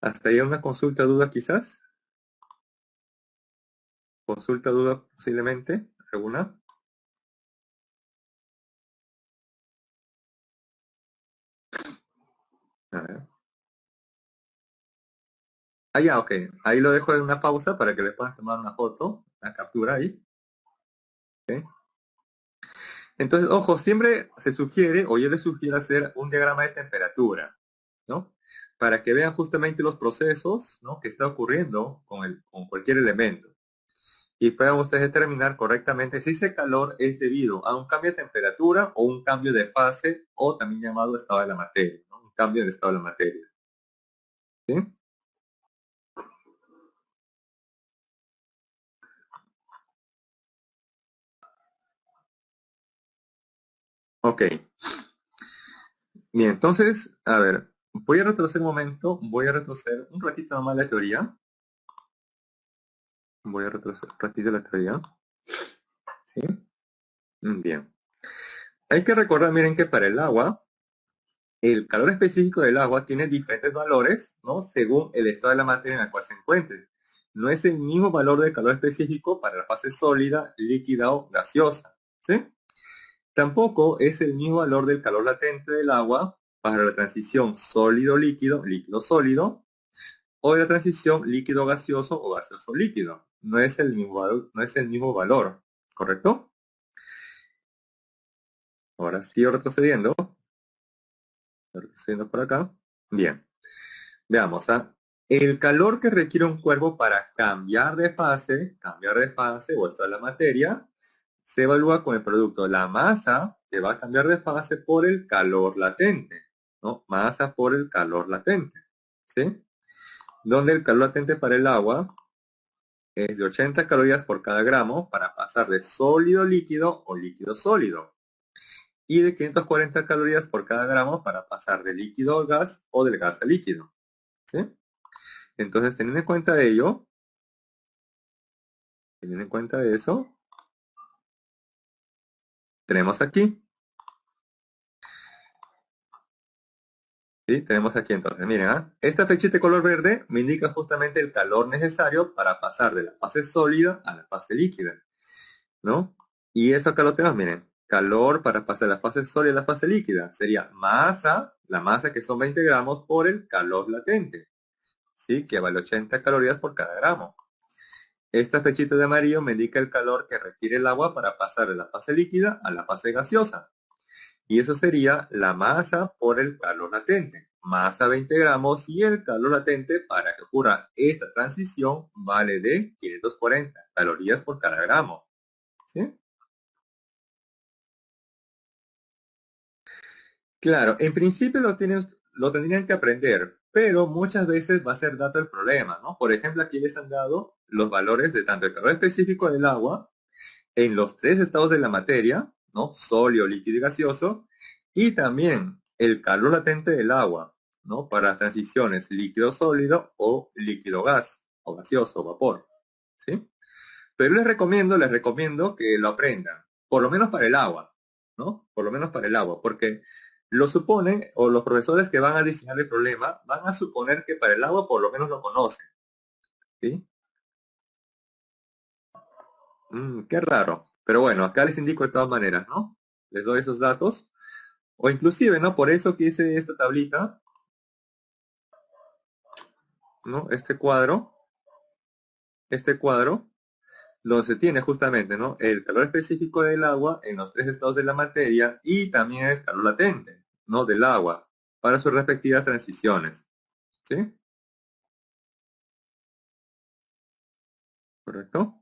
¿Hasta ahí una consulta, duda quizás? ¿Consulta, duda posiblemente? ¿Alguna? A ver. Ah, ya, ok. Ahí lo dejo en una pausa para que le puedan tomar una foto, una captura ahí. ¿Ok? Entonces, ojo, siempre se sugiere, o yo les sugiero hacer un diagrama de temperatura, ¿no? Para que vean justamente los procesos, ¿no? Que está ocurriendo con cualquier elemento. Y puedan ustedes determinar correctamente si ese calor es debido a un cambio de temperatura o un cambio de fase, o también llamado estado de la materia, ¿no? Un cambio del estado de la materia. ¿Sí? Ok. Bien, entonces, a ver, voy a retroceder un momento, voy a retroceder un ratito nomás la teoría. Voy a retroceder un ratito la teoría. ¿Sí? Bien. Hay que recordar, miren, que para el agua, el calor específico del agua tiene diferentes valores, ¿no? Según el estado de la materia en la cual se encuentre. No es el mismo valor de calor específico para la fase sólida, líquida o gaseosa, ¿sí? Tampoco es el mismo valor del calor latente del agua para la transición sólido-líquido, líquido-sólido, o de la transición líquido-gaseoso o gaseoso-líquido. No es el mismo valor, ¿correcto? Ahora sigo retrocediendo. Retrocediendo por acá. Bien. Veamos, ¿ah? El calor que requiere un cuerpo para cambiar de fase o esto de la materia, se evalúa con el producto la masa que va a cambiar de fase por el calor latente, ¿no? Masa por el calor latente, ¿sí? Donde el calor latente para el agua es de 80 calorías por cada gramo para pasar de sólido líquido o líquido sólido. Y de 540 calorías por cada gramo para pasar de líquido a gas o del gas a líquido, ¿sí? Entonces, teniendo en cuenta ello, teniendo en cuenta eso, tenemos aquí, ¿sí? Tenemos aquí entonces, miren, ¿ah? Esta flechita de color verde me indica justamente el calor necesario para pasar de la fase sólida a la fase líquida, ¿no? Y eso acá lo tenemos, miren, calor para pasar de la fase sólida a la fase líquida sería masa, la masa que son 20 gramos por el calor latente, ¿sí? Que vale 80 calorías por cada gramo. Esta flechita de amarillo me indica el calor que requiere el agua para pasar de la fase líquida a la fase gaseosa. Y eso sería la masa por el calor latente. Masa 20 gramos y el calor latente para que ocurra esta transición vale de 540 calorías por cada gramo. ¿Sí? Claro, en principio lo tendrían que aprender, pero muchas veces va a ser dato el problema, ¿no? Por ejemplo, aquí les han dado los valores de tanto el calor específico del agua, en los tres estados de la materia, ¿no? Sólido, líquido y gaseoso, y también el calor latente del agua, ¿no? Para las transiciones líquido-sólido o líquido-gas, o gaseoso, o vapor, ¿sí? Pero les recomiendo que lo aprendan, por lo menos para el agua, ¿no? Por lo menos para el agua, porque lo suponen, o los profesores que van a diseñar el problema, van a suponer que para el agua por lo menos lo conocen, ¿sí? Qué raro. Pero bueno, acá les indico de todas maneras, ¿no? Les doy esos datos. O inclusive, ¿no? Por eso que hice esta tablita, ¿no? Este cuadro, donde se tiene justamente, ¿no? El calor específico del agua en los tres estados de la materia y también el calor latente, ¿no? Del agua para sus respectivas transiciones, ¿sí? ¿Correcto?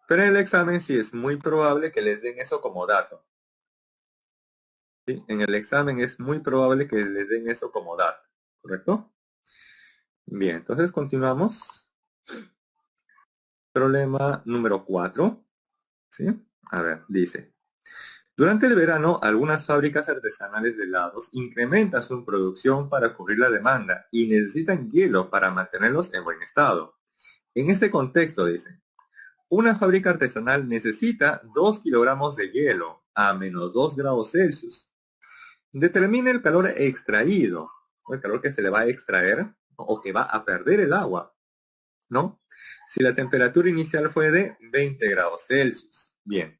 Pero en el examen sí es muy probable que les den eso como dato, ¿sí? En el examen es muy probable que les den eso como dato, ¿correcto? Bien, entonces continuamos. Problema número 4, ¿sí? A ver, dice. Durante el verano, algunas fábricas artesanales de helados incrementan su producción para cubrir la demanda y necesitan hielo para mantenerlos en buen estado. En este contexto, dice, una fábrica artesanal necesita 2 kilogramos de hielo a menos 2 grados Celsius. Determina el calor extraído, o el calor que se le va a extraer, ¿no? O que va a perder el agua, ¿no? Si la temperatura inicial fue de 20 grados Celsius. Bien.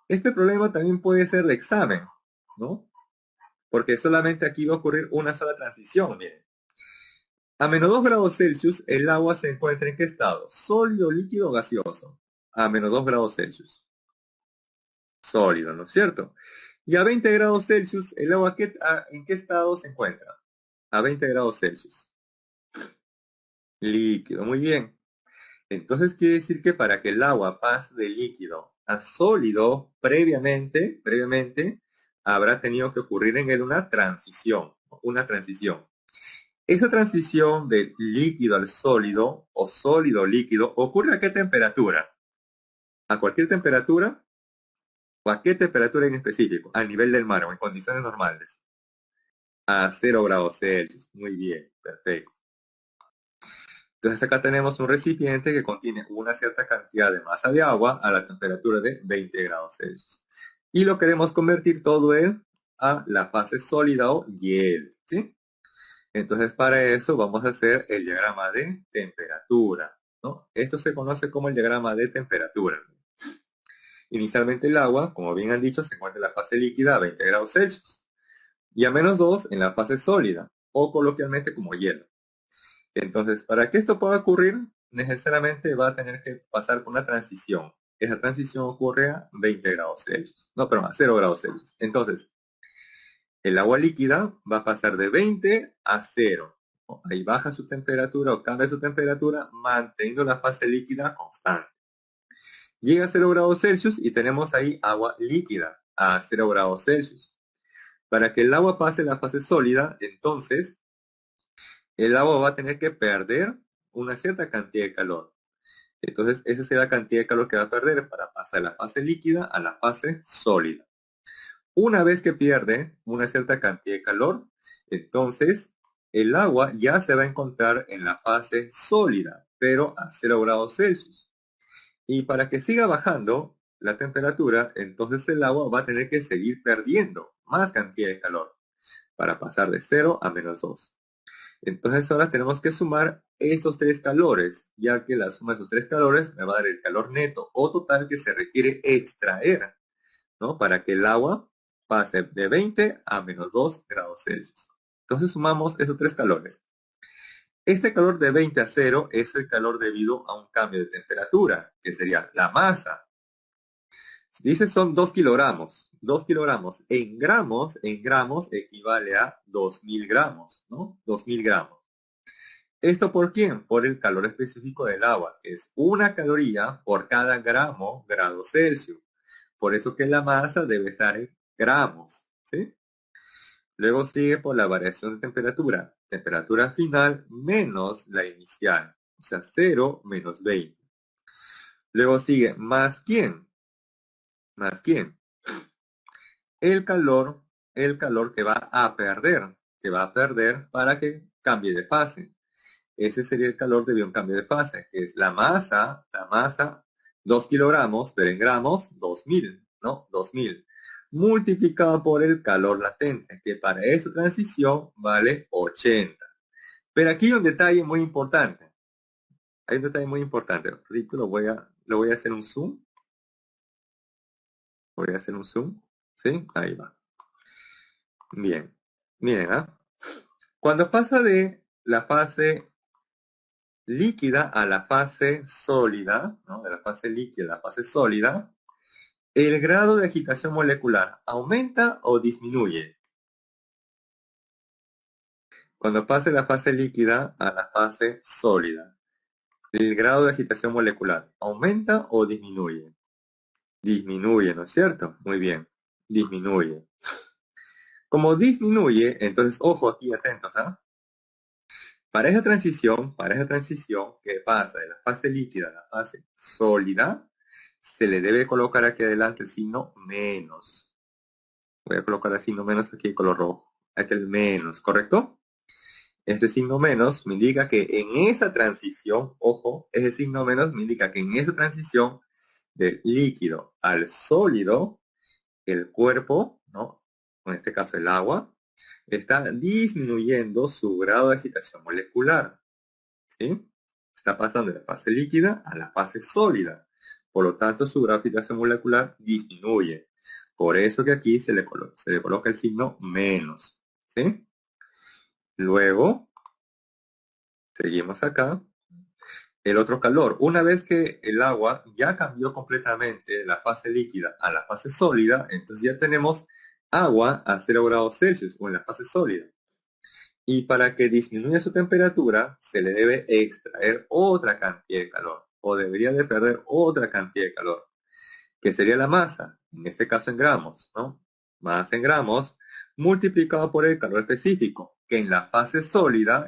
Este problema también puede ser de examen, ¿no? Porque solamente aquí va a ocurrir una sola transición, miren. A menos 2 grados Celsius, el agua se encuentra en qué estado? Sólido, líquido, gaseoso. A menos 2 grados Celsius. Sólido, ¿no es cierto? Y a 20 grados Celsius, ¿el agua en qué estado se encuentra? A 20 grados Celsius. Líquido, muy bien. Entonces quiere decir que para que el agua pase de líquido a sólido previamente, habrá tenido que ocurrir en él una transición, una transición. Esa transición de líquido al sólido o sólido al líquido ocurre a qué temperatura? ¿A cualquier temperatura? ¿O a qué temperatura en específico? A nivel del mar o en condiciones normales. A 0 grados Celsius. Muy bien, perfecto. Entonces acá tenemos un recipiente que contiene una cierta cantidad de masa de agua a la temperatura de 20 grados Celsius. Y lo queremos convertir todo a la fase sólida o hielo, ¿sí? Entonces para eso vamos a hacer el diagrama de temperatura, ¿no? Esto se conoce como el diagrama de temperatura. Inicialmente el agua, como bien han dicho, se encuentra en la fase líquida a 20 grados Celsius y a menos 2 en la fase sólida o coloquialmente como hielo. Entonces, para que esto pueda ocurrir, necesariamente va a tener que pasar por una transición. Esa transición ocurre a 20 grados Celsius. No, perdón, a 0 grados Celsius. Entonces, el agua líquida va a pasar de 20 a 0. Ahí baja su temperatura o cambia su temperatura manteniendo la fase líquida constante. Llega a 0 grados Celsius y tenemos ahí agua líquida a 0 grados Celsius. Para que el agua pase a la fase sólida, entonces el agua va a tener que perder una cierta cantidad de calor. Entonces, esa será la cantidad de calor que va a perder para pasar de la fase líquida a la fase sólida. Una vez que pierde una cierta cantidad de calor, entonces el agua ya se va a encontrar en la fase sólida, pero a 0 grados Celsius. Y para que siga bajando la temperatura, entonces el agua va a tener que seguir perdiendo más cantidad de calor para pasar de 0 a menos 2. Entonces ahora tenemos que sumar estos tres calores, ya que la suma de esos tres calores me va a dar el calor neto o total que se requiere extraer, ¿no? Para que el agua pase de 20 a menos 2 grados Celsius. Entonces sumamos esos tres calores. Este calor de 20 a 0 es el calor debido a un cambio de temperatura, que sería la masa. Dice son 2 kilogramos. 2 kilogramos en gramos equivale a 2000 gramos, ¿no? 2000 gramos. ¿Esto por quién? Por el calor específico del agua, que es una caloría por cada grado Celsius. Por eso que la masa debe estar en gramos, ¿sí? Luego sigue por la variación de temperatura. Temperatura final menos la inicial. O sea, 0 menos 20. Luego sigue, ¿más quién? ¿Más quién? El calor que va a perder para que cambie de fase. Ese sería el calor debido a un cambio de fase, que es la masa, 2 kilogramos, pero en gramos, 2000, ¿no? 2000. Multiplicado por el calor latente, que para esta transición vale 80. Pero aquí hay un detalle muy importante. Hay un detalle muy importante. Rico, lo voy a hacer un zoom. Voy a hacer un zoom. ¿Sí? Ahí va. Bien. Miren, ¿ah? Cuando pasa de la fase líquida a la fase sólida, ¿no? De la fase líquida a la fase sólida, el grado de agitación molecular aumenta o disminuye. Cuando pase la fase líquida a la fase sólida, el grado de agitación molecular aumenta o disminuye. Disminuye, ¿no es cierto? Muy bien, disminuye. Como disminuye, entonces, ojo aquí, atentos, ¿ah? Para esa transición que pasa de la fase líquida a la fase sólida, se le debe colocar aquí adelante el signo menos. Voy a colocar el signo menos aquí de color rojo. Ahí está el menos, ¿correcto? Este signo menos me indica que en esa transición, ojo, ese signo menos me indica que en esa transición del líquido al sólido, el cuerpo, ¿no? En este caso el agua, está disminuyendo su grado de agitación molecular. ¿Sí? Está pasando de la fase líquida a la fase sólida. Por lo tanto, su grado de agitación molecular disminuye. Por eso que aquí se le coloca el signo menos. ¿Sí? Luego, seguimos acá. El otro calor. Una vez que el agua ya cambió completamente de la fase líquida a la fase sólida, entonces ya tenemos agua a 0 grados Celsius o en la fase sólida. Y para que disminuya su temperatura, se le debe extraer otra cantidad de calor, o debería de perder otra cantidad de calor, que sería la masa, en este caso en gramos, ¿no? Masa en gramos, multiplicado por el calor específico, que en la fase sólida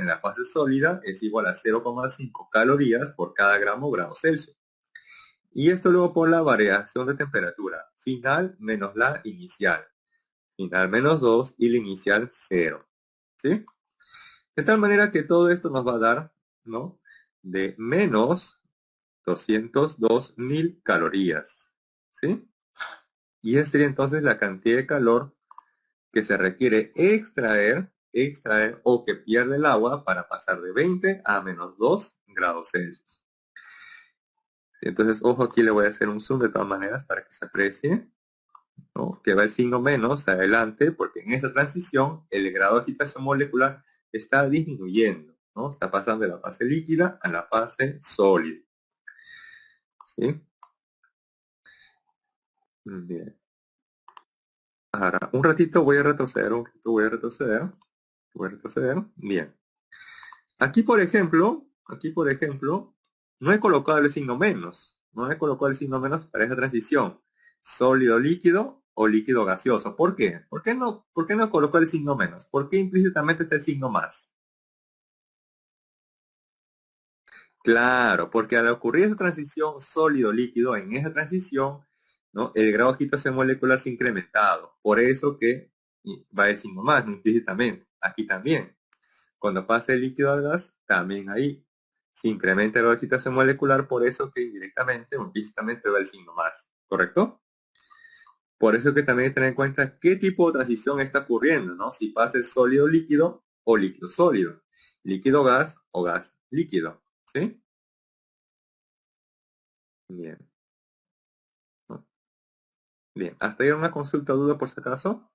es igual a 0,5 calorías por cada grado Celsius. Y esto luego por la variación de temperatura, final menos la inicial, final menos 2 y la inicial 0, ¿sí? De tal manera que todo esto nos va a dar, ¿no? De menos 202.000 calorías, ¿sí? Y esa sería entonces la cantidad de calor que se requiere extraer o que pierde el agua para pasar de 20 a menos 2 grados Celsius. Entonces, ojo, aquí le voy a hacer un zoom de todas maneras para que se aprecie, ¿no? Que va el signo menos adelante, porque en esa transición el grado de agitación molecular está disminuyendo, ¿no? Está pasando de la fase líquida a la fase sólida. ¿Sí? Bien. Ahora, un ratito voy a retroceder, Bien. Aquí, por ejemplo, no he colocado el signo menos. No he colocado el signo menos para esa transición. Sólido-líquido o líquido gaseoso. ¿Por qué? ¿Por qué no colocó el signo menos? ¿Por qué implícitamente está el signo más? Claro, porque al ocurrir esa transición sólido-líquido, en esa transición, ¿no? El grado de agitación molecular se ha incrementado. Por eso que va el signo más, implícitamente. Aquí también. Cuando pasa el líquido al gas, también ahí se incrementa la agitación molecular, por eso que indirectamente o implícitamente va el signo más. ¿Correcto? Por eso que también hay que tener en cuenta qué tipo de transición está ocurriendo, ¿no? Si pasa el sólido-líquido o líquido-sólido. Líquido-gas o gas-líquido. ¿Sí? Bien. Bien, ¿hasta ahí una consulta o duda por si acaso?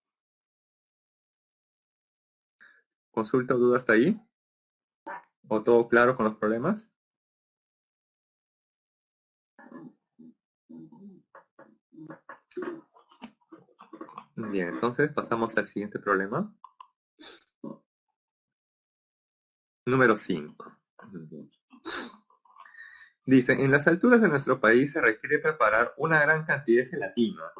¿Consulta o duda hasta ahí? ¿O todo claro con los problemas? Bien, entonces pasamos al siguiente problema. Número 5. Dice, en las alturas de nuestro país se requiere preparar una gran cantidad de gelatina.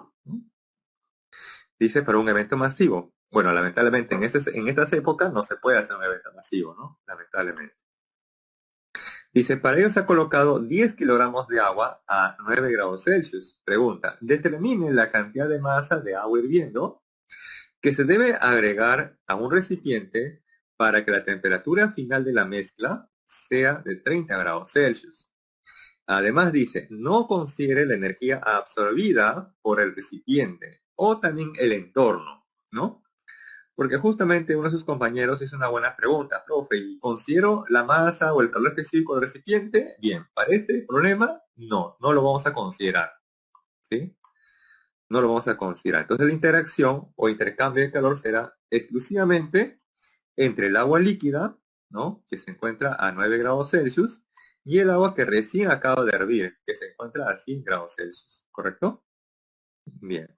Dice, para un evento masivo. Bueno, lamentablemente en estas épocas no se puede hacer un evento masivo, ¿no? Lamentablemente. Dice, para ello se ha colocado 10 kilogramos de agua a 9 grados Celsius. Pregunta, determine la cantidad de masa de agua hirviendo que se debe agregar a un recipiente para que la temperatura final de la mezcla sea de 30 grados Celsius. Además dice, no considere la energía absorbida por el recipiente o también el entorno, ¿no? Porque justamente uno de sus compañeros hizo una buena pregunta, profe, ¿y considero la masa o el calor específico del recipiente? Bien, para este problema, no lo vamos a considerar, ¿sí? No lo vamos a considerar. Entonces la interacción o intercambio de calor será exclusivamente entre el agua líquida, ¿no? Que se encuentra a 9 grados Celsius, y el agua que recién acaba de hervir, que se encuentra a 100 grados Celsius, ¿correcto? Bien.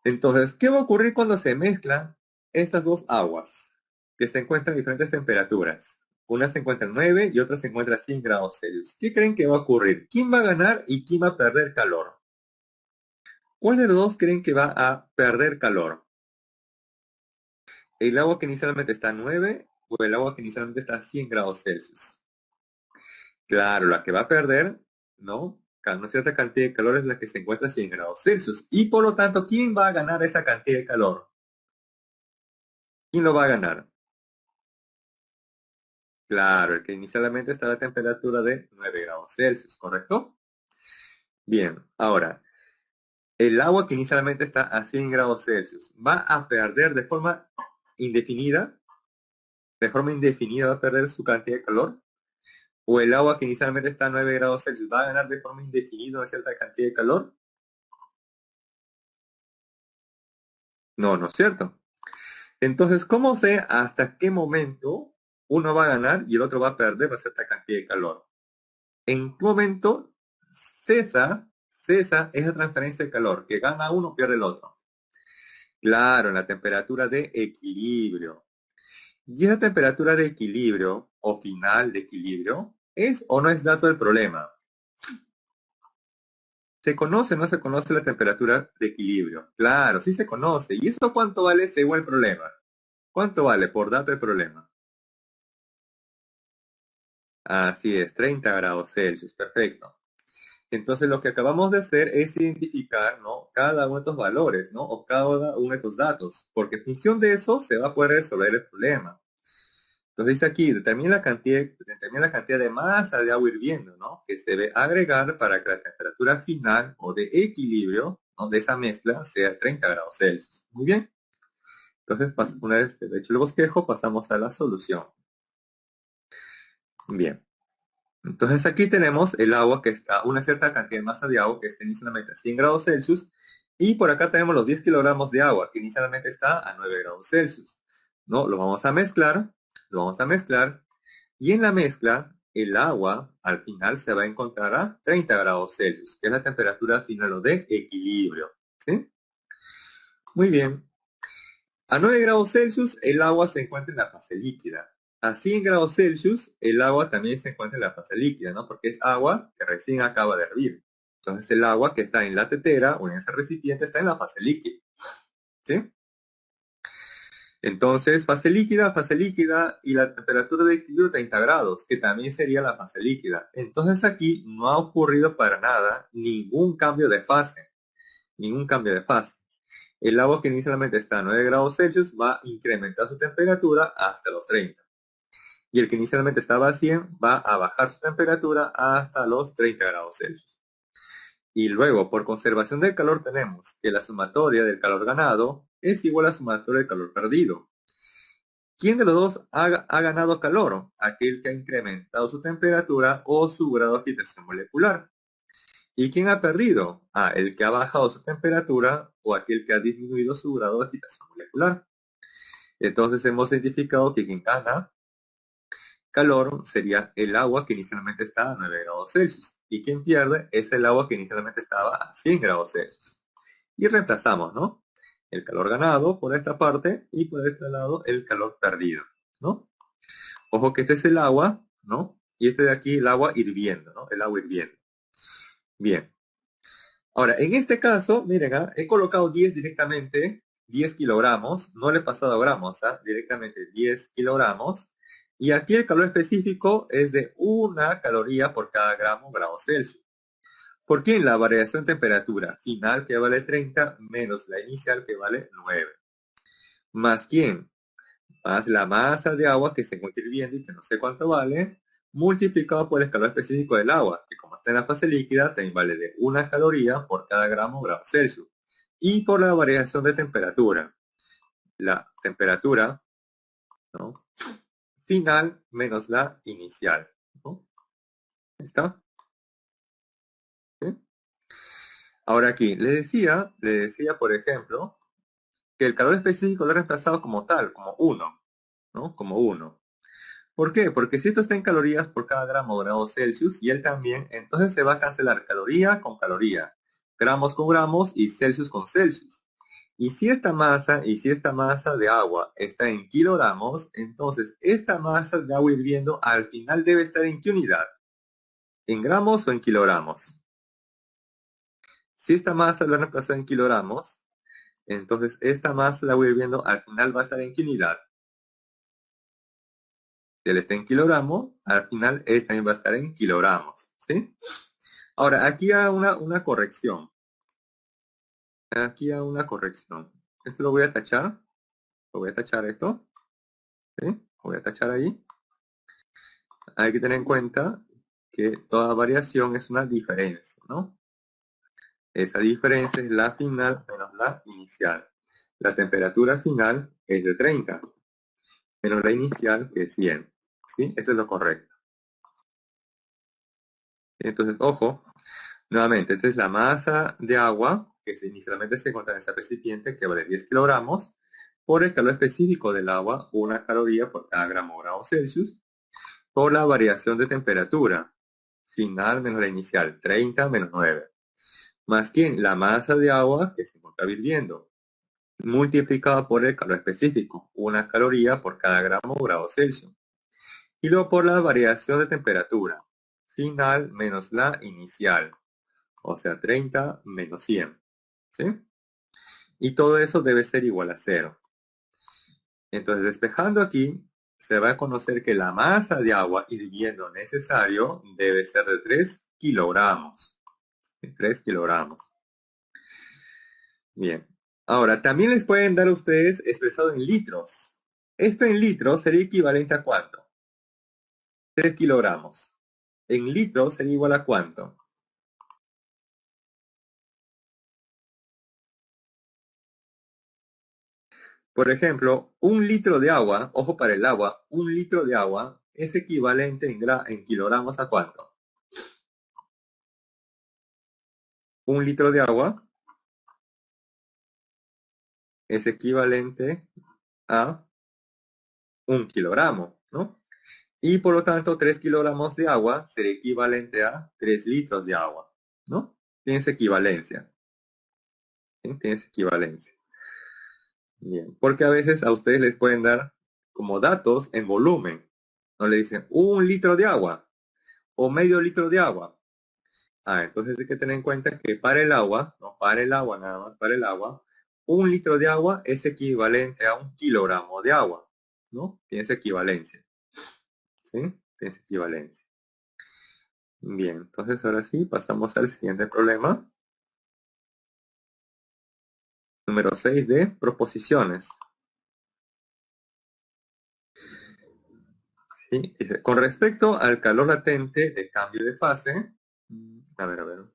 Entonces, ¿qué va a ocurrir cuando se mezclan estas dos aguas que se encuentran a diferentes temperaturas? Una se encuentra a 9 y otra se encuentra a 100 grados Celsius. ¿Qué creen que va a ocurrir? ¿Quién va a ganar y quién va a perder calor? ¿Cuál de los dos creen que va a perder calor? ¿El agua que inicialmente está a 9 o el agua que inicialmente está a 100 grados Celsius? Claro, la que va a perder, ¿no? Una cierta cantidad de calor es la que se encuentra a 100 grados Celsius. Y por lo tanto, ¿quién va a ganar esa cantidad de calor? ¿Quién lo va a ganar? Claro, el que inicialmente está a la temperatura de 9 grados Celsius, ¿correcto? Bien, ahora, el agua que inicialmente está a 100 grados Celsius va a perder de forma indefinida va a perder su cantidad de calor, o el agua que inicialmente está a 9 grados Celsius va a ganar de forma indefinida una cierta cantidad de calor. No, no es cierto. Entonces, ¿cómo sé hasta qué momento uno va a ganar y el otro va a perder una cierta cantidad de calor? ¿En qué momento cesa esa transferencia de calor? Que gana uno, pierde el otro. Claro, en la temperatura de equilibrio. Y esa temperatura de equilibrio o final de equilibrio es o no es dato del problema. ¿Se conoce o no se conoce la temperatura de equilibrio? Claro, sí se conoce. ¿Y eso cuánto vale según el problema? ¿Cuánto vale por dato del problema? Así es, 30 grados Celsius, perfecto. Entonces lo que acabamos de hacer es identificar, ¿no? Cada uno de estos valores, ¿no? O cada uno de estos datos, porque en función de eso se va a poder resolver el problema. Entonces dice aquí, determina la cantidad de masa de agua hirviendo, ¿no? Que se debe agregar para que la temperatura final o de equilibrio, ¿no? De esa mezcla sea 30 grados Celsius. Muy bien. Entonces, una vez hecho el bosquejo, pasamos a la solución. Bien. Entonces aquí tenemos el agua que está, una cierta cantidad de masa de agua que está inicialmente a 100 grados Celsius, y por acá tenemos los 10 kilogramos de agua que inicialmente está a 9 grados Celsius, ¿no? Lo vamos a mezclar, y en la mezcla el agua al final se va a encontrar a 30 grados Celsius, que es la temperatura final o de equilibrio, ¿sí? Muy bien. A 9 grados Celsius el agua se encuentra en la fase líquida. A 100 grados Celsius el agua también se encuentra en la fase líquida, ¿no? Porque es agua que recién acaba de hervir. Entonces el agua que está en la tetera o en ese recipiente está en la fase líquida, ¿sí? Entonces fase líquida y la temperatura de equilibrio 30 grados, que también sería la fase líquida. Entonces aquí no ha ocurrido para nada ningún cambio de fase, ningún cambio de fase. El agua que inicialmente está a 9 grados Celsius va a incrementar su temperatura hasta los 30. Y el que inicialmente estaba a 100 va a bajar su temperatura hasta los 30 grados Celsius. Y luego, por conservación del calor, tenemos que la sumatoria del calor ganado es igual a la sumatoria del calor perdido. ¿Quién de los dos ha ganado calor? Aquel que ha incrementado su temperatura o su grado de agitación molecular. ¿Y quién ha perdido? El que ha bajado su temperatura o aquel que ha disminuido su grado de agitación molecular. Entonces hemos identificado que quien gana calor sería el agua que inicialmente estaba a 9 grados Celsius. Y quien pierde es el agua que inicialmente estaba a 100 grados Celsius. Y reemplazamos, ¿no? El calor ganado por esta parte y por este lado el calor perdido, ¿no? Ojo que este es el agua, ¿no? Y este de aquí el agua hirviendo, ¿no? El agua hirviendo. Bien. Ahora, en este caso, miren, he colocado 10 directamente, 10 kilogramos, no le he pasado gramos, directamente 10 kilogramos, Y aquí el calor específico es de 1 caloría por cada grado Celsius. ¿Por qué? La variación de temperatura final que vale 30 menos la inicial que vale 9. ¿Más quién? Más la masa de agua que se encuentra hirviendo y que no sé cuánto vale, multiplicado por el calor específico del agua, que como está en la fase líquida, también vale de 1 caloría por cada grado Celsius. Y por la variación de temperatura. La temperatura, ¿no?, final menos la inicial, ¿no? ¿Está? ¿Sí? Ahora aquí, le decía, por ejemplo, que el calor específico lo he reemplazado como tal, como 1, ¿no? Como 1. ¿Por qué? Porque si esto está en calorías por cada grado Celsius y él también, entonces se va a cancelar caloría con caloría, gramos con gramos y Celsius con Celsius. Y si esta masa de agua está en kilogramos, entonces esta masa de agua hirviendo al final debe estar en ¿qué unidad? ¿En gramos o en kilogramos? Si esta masa la reemplazado en kilogramos, entonces esta masa de agua hirviendo al final va a estar en ¿qué unidad? Si él está en kilogramos, al final él también va a estar en kilogramos, ¿sí? Ahora, aquí hay una corrección. Aquí hay una corrección. Esto lo voy a tachar. Lo voy a tachar esto. ¿Sí? Lo voy a tachar ahí. Hay que tener en cuenta que toda variación es una diferencia, ¿no? Esa diferencia es la final menos la inicial. La temperatura final es de 30, menos la inicial que es 100. ¿Sí? Eso es lo correcto. Entonces, ojo, nuevamente, esta es la masa de agua que inicialmente se encuentra en ese recipiente que vale 10 kilogramos por el calor específico del agua, 1 caloría por cada grado Celsius, por la variación de temperatura final menos la inicial, 30 menos 9. Más ¿quién? La masa de agua que se encuentra hirviendo, multiplicada por el calor específico, 1 caloría por cada grado Celsius. Y luego por la variación de temperatura final menos la inicial, o sea, 30 menos 100. ¿Sí? Y todo eso debe ser igual a 0. Entonces, despejando aquí, se va a conocer que la masa de agua hirviendo necesario debe ser de 3 kilogramos. 3 kilogramos. Bien. Ahora, también les pueden dar a ustedes expresado en litros. Esto en litros sería equivalente a ¿cuánto? 3 kilogramos. En litros sería igual a ¿cuánto? Por ejemplo, 1 litro de agua, ojo para el agua, 1 litro de agua es equivalente en kilogramos a ¿cuánto? 1 litro de agua es equivalente a 1 kilogramo, ¿no? Y por lo tanto, 3 kilogramos de agua sería equivalente a 3 litros de agua, ¿no? Tienes equivalencia. ¿Sí? Tienes equivalencia. Bien, porque a veces a ustedes les pueden dar como datos en volumen. No le dicen 1 litro de agua o medio litro de agua. Entonces hay que tener en cuenta que para el agua, no para el agua, nada más para el agua, 1 litro de agua es equivalente a 1 kilogramo de agua, ¿no? Tienes equivalencia. ¿Sí? Tienes equivalencia. Bien, entonces ahora sí, pasamos al siguiente problema. Número 6 de proposiciones. ¿Sí? Dice, con respecto al calor latente de cambio de fase, a ver.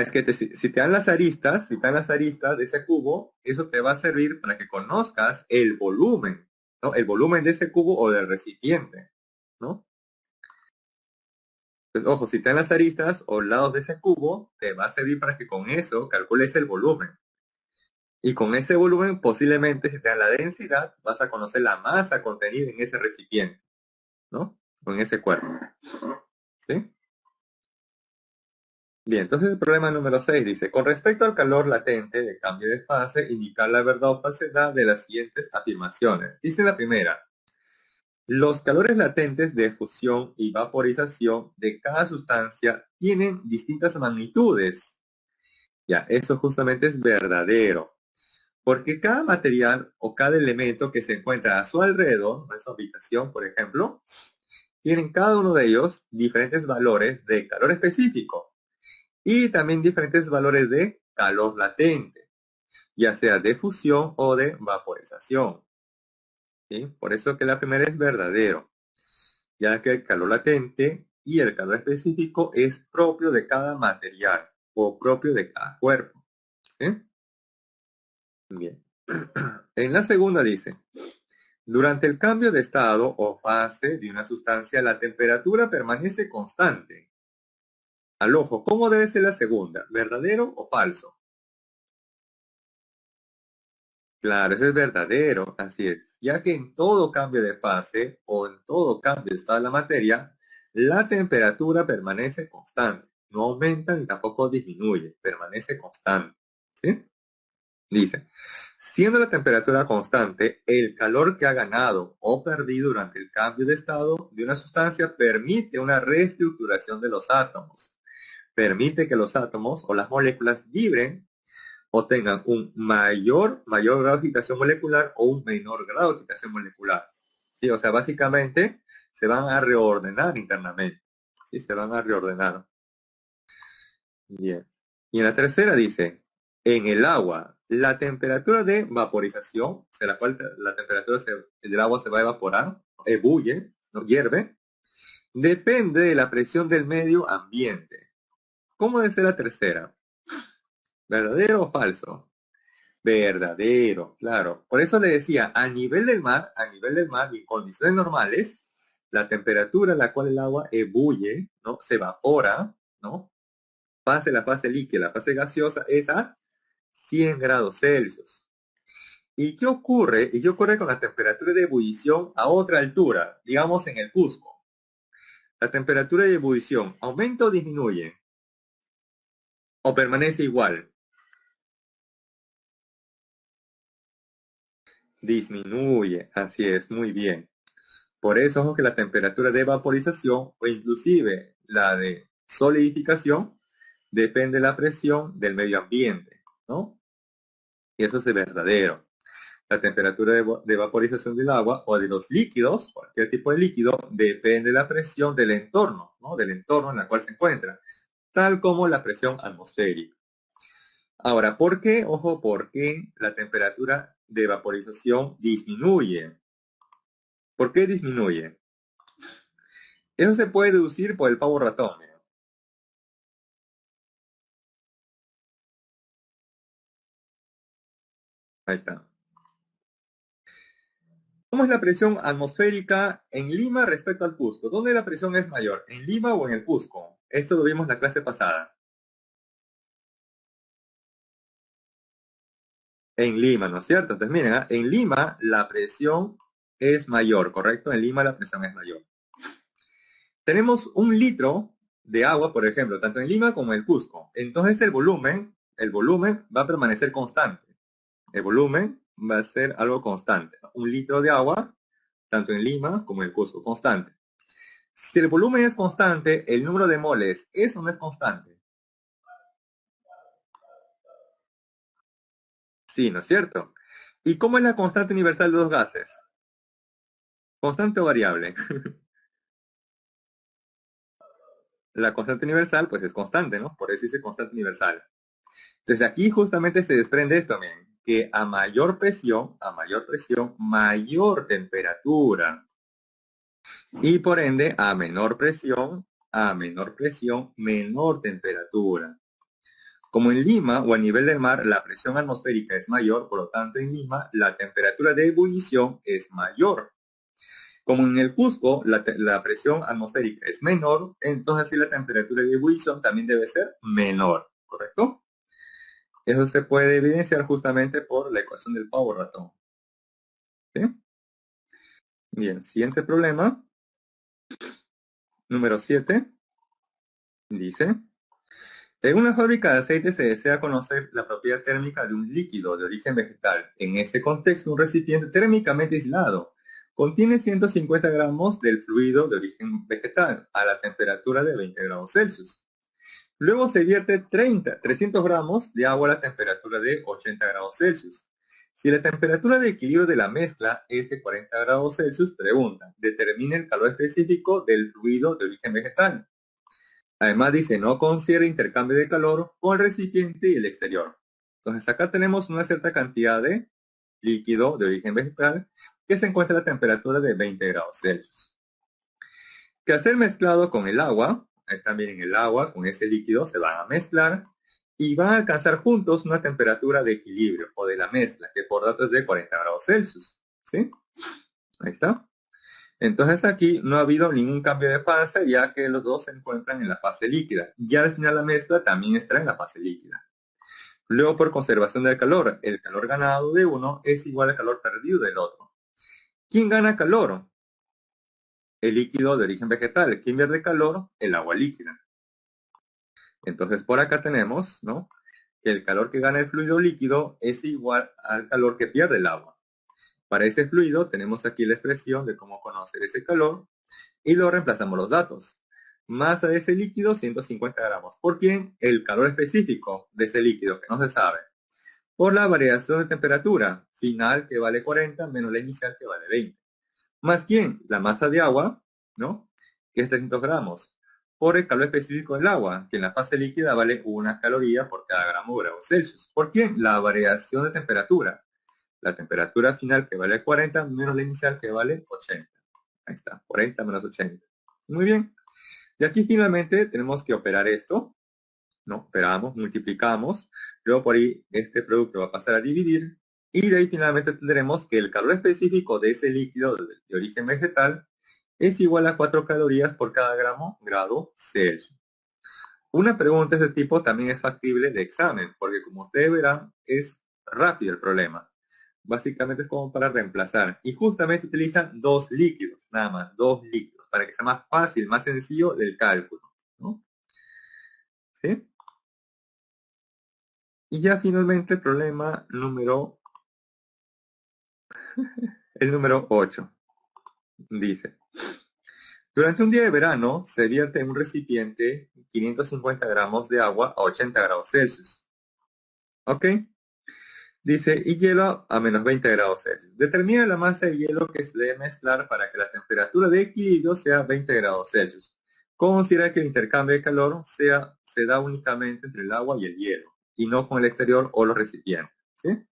Es que si te dan las aristas, de ese cubo, eso te va a servir para que conozcas el volumen, ¿no? El volumen de ese cubo o del recipiente, ¿no? Pues ojo, si te dan las aristas o lados de ese cubo, te va a servir para que con eso calcules el volumen. Y con ese volumen, posiblemente, si te dan la densidad, vas a conocer la masa contenida en ese recipiente, ¿no? O en ese cuerpo. ¿Sí? Bien, entonces el problema número 6 dice, con respecto al calor latente de cambio de fase, indicar la verdad o falsedad de las siguientes afirmaciones. Dice la primera, los calores latentes de fusión y vaporización de cada sustancia tienen distintas magnitudes. Ya, eso justamente es verdadero. Porque cada material o cada elemento que se encuentra a su alrededor, en su habitación, por ejemplo, tienen cada uno de ellos diferentes valores de calor específico y también diferentes valores de calor latente, ya sea de fusión o de vaporización. ¿Sí? Por eso que la primera es verdadero, ya que el calor latente y el calor específico es propio de cada material o propio de cada cuerpo. ¿Sí? Bien. En la segunda dice, durante el cambio de estado o fase de una sustancia, la temperatura permanece constante. Al ojo, ¿cómo debe ser la segunda? ¿Verdadero o falso? Claro, eso es verdadero, así es. Ya que en todo cambio de fase o en todo cambio de estado de la materia, la temperatura permanece constante. No aumenta ni tampoco disminuye, permanece constante. ¿Sí? Dice, siendo la temperatura constante, el calor que ha ganado o perdido durante el cambio de estado de una sustancia permite una reestructuración de los átomos. Permite que los átomos o las moléculas vibren o tengan un mayor grado de agitación molecular o un menor grado de agitación molecular. ¿Sí? O sea, básicamente se van a reordenar internamente. ¿Sí? Se van a reordenar. Bien. Y en la tercera dice, en el agua, la temperatura de vaporización, o sea, la cual la temperatura del agua se va a evaporar, ebulle, ¿no? Hierve, depende de la presión del medio ambiente. ¿Cómo debe ser la tercera? ¿Verdadero o falso? Verdadero, claro. Por eso le decía, a nivel del mar, y en condiciones normales, la temperatura a la cual el agua ebulle, ¿no? Se evapora, ¿no? Pase la fase líquida, la fase gaseosa, es a 100 grados Celsius. ¿Y qué ocurre? ¿Y qué ocurre con la temperatura de ebullición a otra altura? Digamos en el Cusco. La temperatura de ebullición, ¿aumenta o disminuye? ¿O permanece igual? Disminuye, así es, muy bien. Por eso ojo que la temperatura de vaporización o inclusive la de solidificación depende de la presión del medio ambiente, ¿no? Y eso es verdadero. La temperatura de vaporización del agua o de los líquidos, cualquier tipo de líquido, depende de la presión del entorno, ¿no? Del entorno en el cual se encuentra, tal como la presión atmosférica. Ahora, ¿por qué? Ojo, ¿por qué la temperatura de vaporización disminuye? ¿Por qué disminuye? Eso se puede deducir por el pavo ratón. Mira. Ahí está. ¿Cómo es la presión atmosférica en Lima respecto al Cusco? ¿Dónde la presión es mayor? ¿En Lima o en el Cusco? Esto lo vimos en la clase pasada. En Lima, ¿no es cierto? Entonces miren, ¿ah? En Lima la presión es mayor, ¿correcto? En Lima la presión es mayor. Tenemos un litro de agua, por ejemplo, tanto en Lima como en el Cusco. Entonces el volumen va a permanecer constante. El volumen va a ser algo constante. Un litro de agua, tanto en Lima como en el Cusco, constante. Si el volumen es constante, el número de moles, eso no es constante. Sí, ¿no es cierto? ¿Y cómo es la constante universal de los gases? ¿Constante o variable? La constante universal, pues es constante, ¿no? Por eso dice constante universal. Entonces aquí justamente se desprende esto, miren, que a mayor presión, mayor temperatura. Y por ende, a menor presión, menor temperatura. Como en Lima o a nivel del mar la presión atmosférica es mayor, por lo tanto en Lima la temperatura de ebullición es mayor. Como en el Cusco la presión atmosférica es menor, entonces sí la temperatura de ebullición también debe ser menor, ¿correcto? Eso se puede evidenciar justamente por la ecuación del pavo ratón. ¿Sí? Bien, siguiente problema, número 7, dice, en una fábrica de aceite se desea conocer la propiedad térmica de un líquido de origen vegetal. En ese contexto, un recipiente térmicamente aislado contiene 150 gramos del fluido de origen vegetal a la temperatura de 20 grados Celsius. Luego se vierte 300 gramos de agua a la temperatura de 80 grados Celsius. Si la temperatura de equilibrio de la mezcla es de 40 grados Celsius, pregunta, determine el calor específico del fluido de origen vegetal. Además dice, no considera intercambio de calor con el recipiente y el exterior. Entonces acá tenemos una cierta cantidad de líquido de origen vegetal que se encuentra a la temperatura de 20 grados Celsius. Que al ser mezclado con el agua, están bien en el agua, con ese líquido se van a mezclar y van a alcanzar juntos una temperatura de equilibrio o de la mezcla, que por dato es de 40 grados Celsius. ¿Sí? Ahí está. Entonces aquí no ha habido ningún cambio de fase, ya que los dos se encuentran en la fase líquida. Y al final la mezcla también estará en la fase líquida. Luego, por conservación del calor, el calor ganado de uno es igual al calor perdido del otro. ¿Quién gana calor? El líquido de origen vegetal. ¿Quién pierde calor? El agua líquida. Entonces por acá tenemos, ¿no?, que el calor que gana el fluido líquido es igual al calor que pierde el agua. Para ese fluido tenemos aquí la expresión de cómo conocer ese calor y lo reemplazamos los datos. Masa de ese líquido, 150 gramos. ¿Por quién? El calor específico de ese líquido, que no se sabe. Por la variación de temperatura final, que vale 40, menos la inicial, que vale 20. ¿Más quién? La masa de agua, ¿no?, que es 300 gramos. Por el calor específico del agua, que en la fase líquida vale 1 caloría por cada gramo de grados Celsius. ¿Por quién? La variación de temperatura. La temperatura final, que vale 40, menos la inicial, que vale 80. Ahí está, 40 menos 80. Muy bien. Y aquí finalmente tenemos que operar esto, ¿no? Operamos, multiplicamos, luego por ahí este producto va a pasar a dividir, y de ahí finalmente tendremos que el calor específico de ese líquido de origen vegetal es igual a 4 calorías por cada grado Celsius. Una pregunta de este tipo también es factible de examen, porque como ustedes verán, es rápido el problema. Básicamente es como para reemplazar. Y justamente utilizan dos líquidos, nada más, dos líquidos, para que sea más fácil, más sencillo del cálculo, ¿no? ¿Sí? Y ya finalmente el problema el número 8. Dice, durante un día de verano se vierte en un recipiente 550 gramos de agua a 80 grados Celsius. ¿Ok? Dice, y hielo a menos 20 grados Celsius. Determina la masa de hielo que se debe mezclar para que la temperatura de equilibrio sea 20 grados Celsius. Considera que el intercambio de calor se da únicamente entre el agua y el hielo, y no con el exterior o los recipientes. ¿Sí?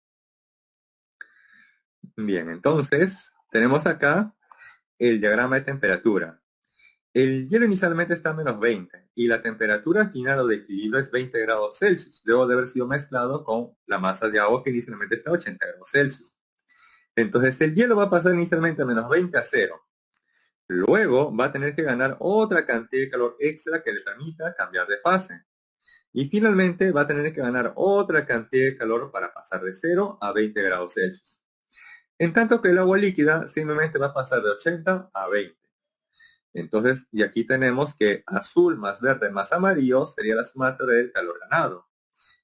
Bien, entonces tenemos acá el diagrama de temperatura. El hielo inicialmente está a menos 20 y la temperatura final o de equilibrio es 20 grados Celsius, luego de haber sido mezclado con la masa de agua que inicialmente está a 80 grados Celsius. Entonces el hielo va a pasar inicialmente a menos 20 a 0. Luego va a tener que ganar otra cantidad de calor extra que le permita cambiar de fase. Y finalmente va a tener que ganar otra cantidad de calor para pasar de 0 a 20 grados Celsius. En tanto que el agua líquida simplemente va a pasar de 80 a 20. Entonces, y aquí tenemos que azul más verde más amarillo sería la sumatoria del calor ganado.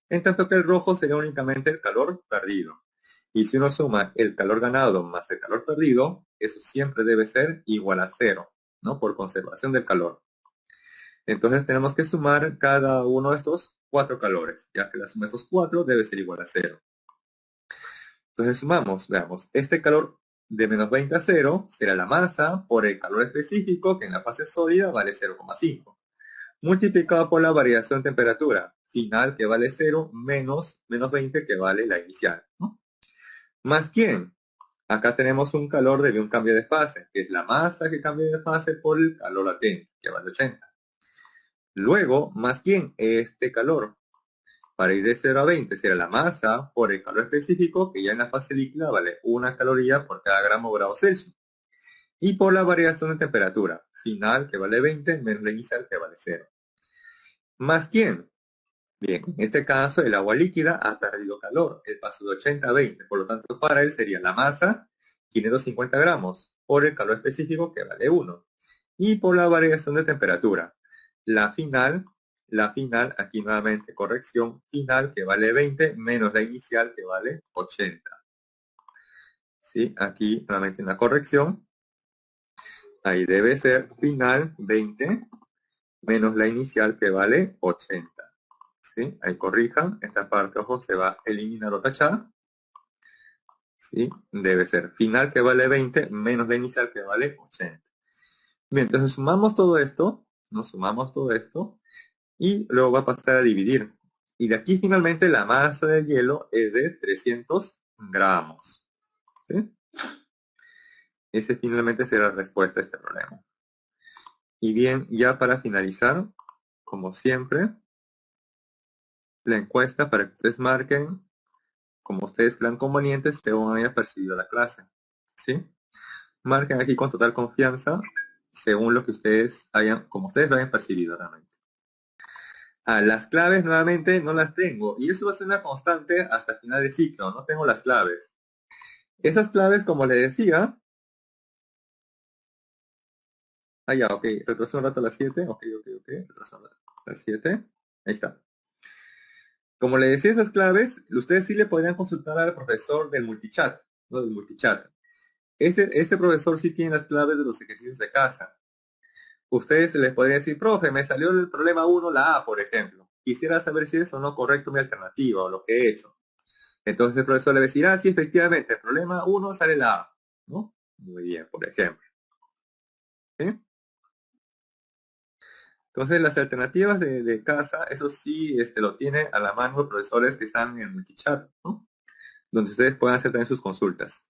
En tanto que el rojo sería únicamente el calor perdido. Y si uno suma el calor ganado más el calor perdido, eso siempre debe ser igual a 0, ¿no? Por conservación del calor. Entonces tenemos que sumar cada uno de estos 4 calores, ya que la suma de estos 4 debe ser igual a 0. Entonces sumamos, veamos, este calor de menos 20 a 0 será la masa por el calor específico, que en la fase sólida vale 0,5, multiplicado por la variación de temperatura final, que vale 0, menos 20, que vale la inicial, ¿no? ¿Más quién? Acá tenemos un calor de un cambio de fase, que es la masa que cambia de fase por el calor latente, que vale 80. Luego, ¿más quién? Este calor. Para ir de 0 a 20 será la masa por el calor específico, que ya en la fase líquida vale 1 caloría por cada gramo grado Celsius. Y por la variación de temperatura final, que vale 20, menos la inicial, que vale 0. ¿Más quién? Bien, en este caso el agua líquida ha perdido calor, el paso de 80 a 20, por lo tanto para él sería la masa, 550 gramos, por el calor específico, que vale 1. Y por la variación de temperatura. La final, aquí nuevamente corrección, final, que vale 20, menos la inicial, que vale 80. ¿Sí? Aquí nuevamente una corrección. Ahí debe ser final 20, menos la inicial, que vale 80. ¿Sí? Ahí corrijan, esta parte, ojo, se va a eliminar o tachar. ¿sí? Debe ser final que vale 20 menos la inicial que vale 80. Bien, entonces sumamos todo esto, nos sumamos todo esto, y luego va a pasar a dividir. Y de aquí finalmente la masa del hielo es de 300 gramos. ¿Sí? Ese finalmente será la respuesta a este problema. Y bien, ya para finalizar, como siempre, la encuesta para que ustedes marquen, como ustedes crean convenientes, según haya percibido la clase. ¿Sí? Marquen aquí con total confianza, según lo que ustedes hayan, como ustedes lo hayan percibido realmente. Las claves nuevamente no las tengo, y eso va a ser una constante hasta final de ciclo, no tengo las claves. Esas claves, como les decía, ya, ok, retrocedo un rato a las 7, ok, retrocedo a las 7, ahí está. Como le decía, esas claves, ustedes sí le podrían consultar al profesor del multichat, ¿no? Del multichat. Ese profesor sí tiene las claves de los ejercicios de casa. Ustedes les podrían decir, profe, me salió el problema 1, la A, por ejemplo. Quisiera saber si es o no correcto mi alternativa o lo que he hecho. Entonces el profesor le va a decir, sí, efectivamente, el problema 1 sale la A, ¿no? Muy bien, por ejemplo. ¿Sí? Entonces las alternativas de casa, eso sí lo tiene a la mano los profesores que están en el multichat, ¿no? Donde ustedes puedan hacer también sus consultas.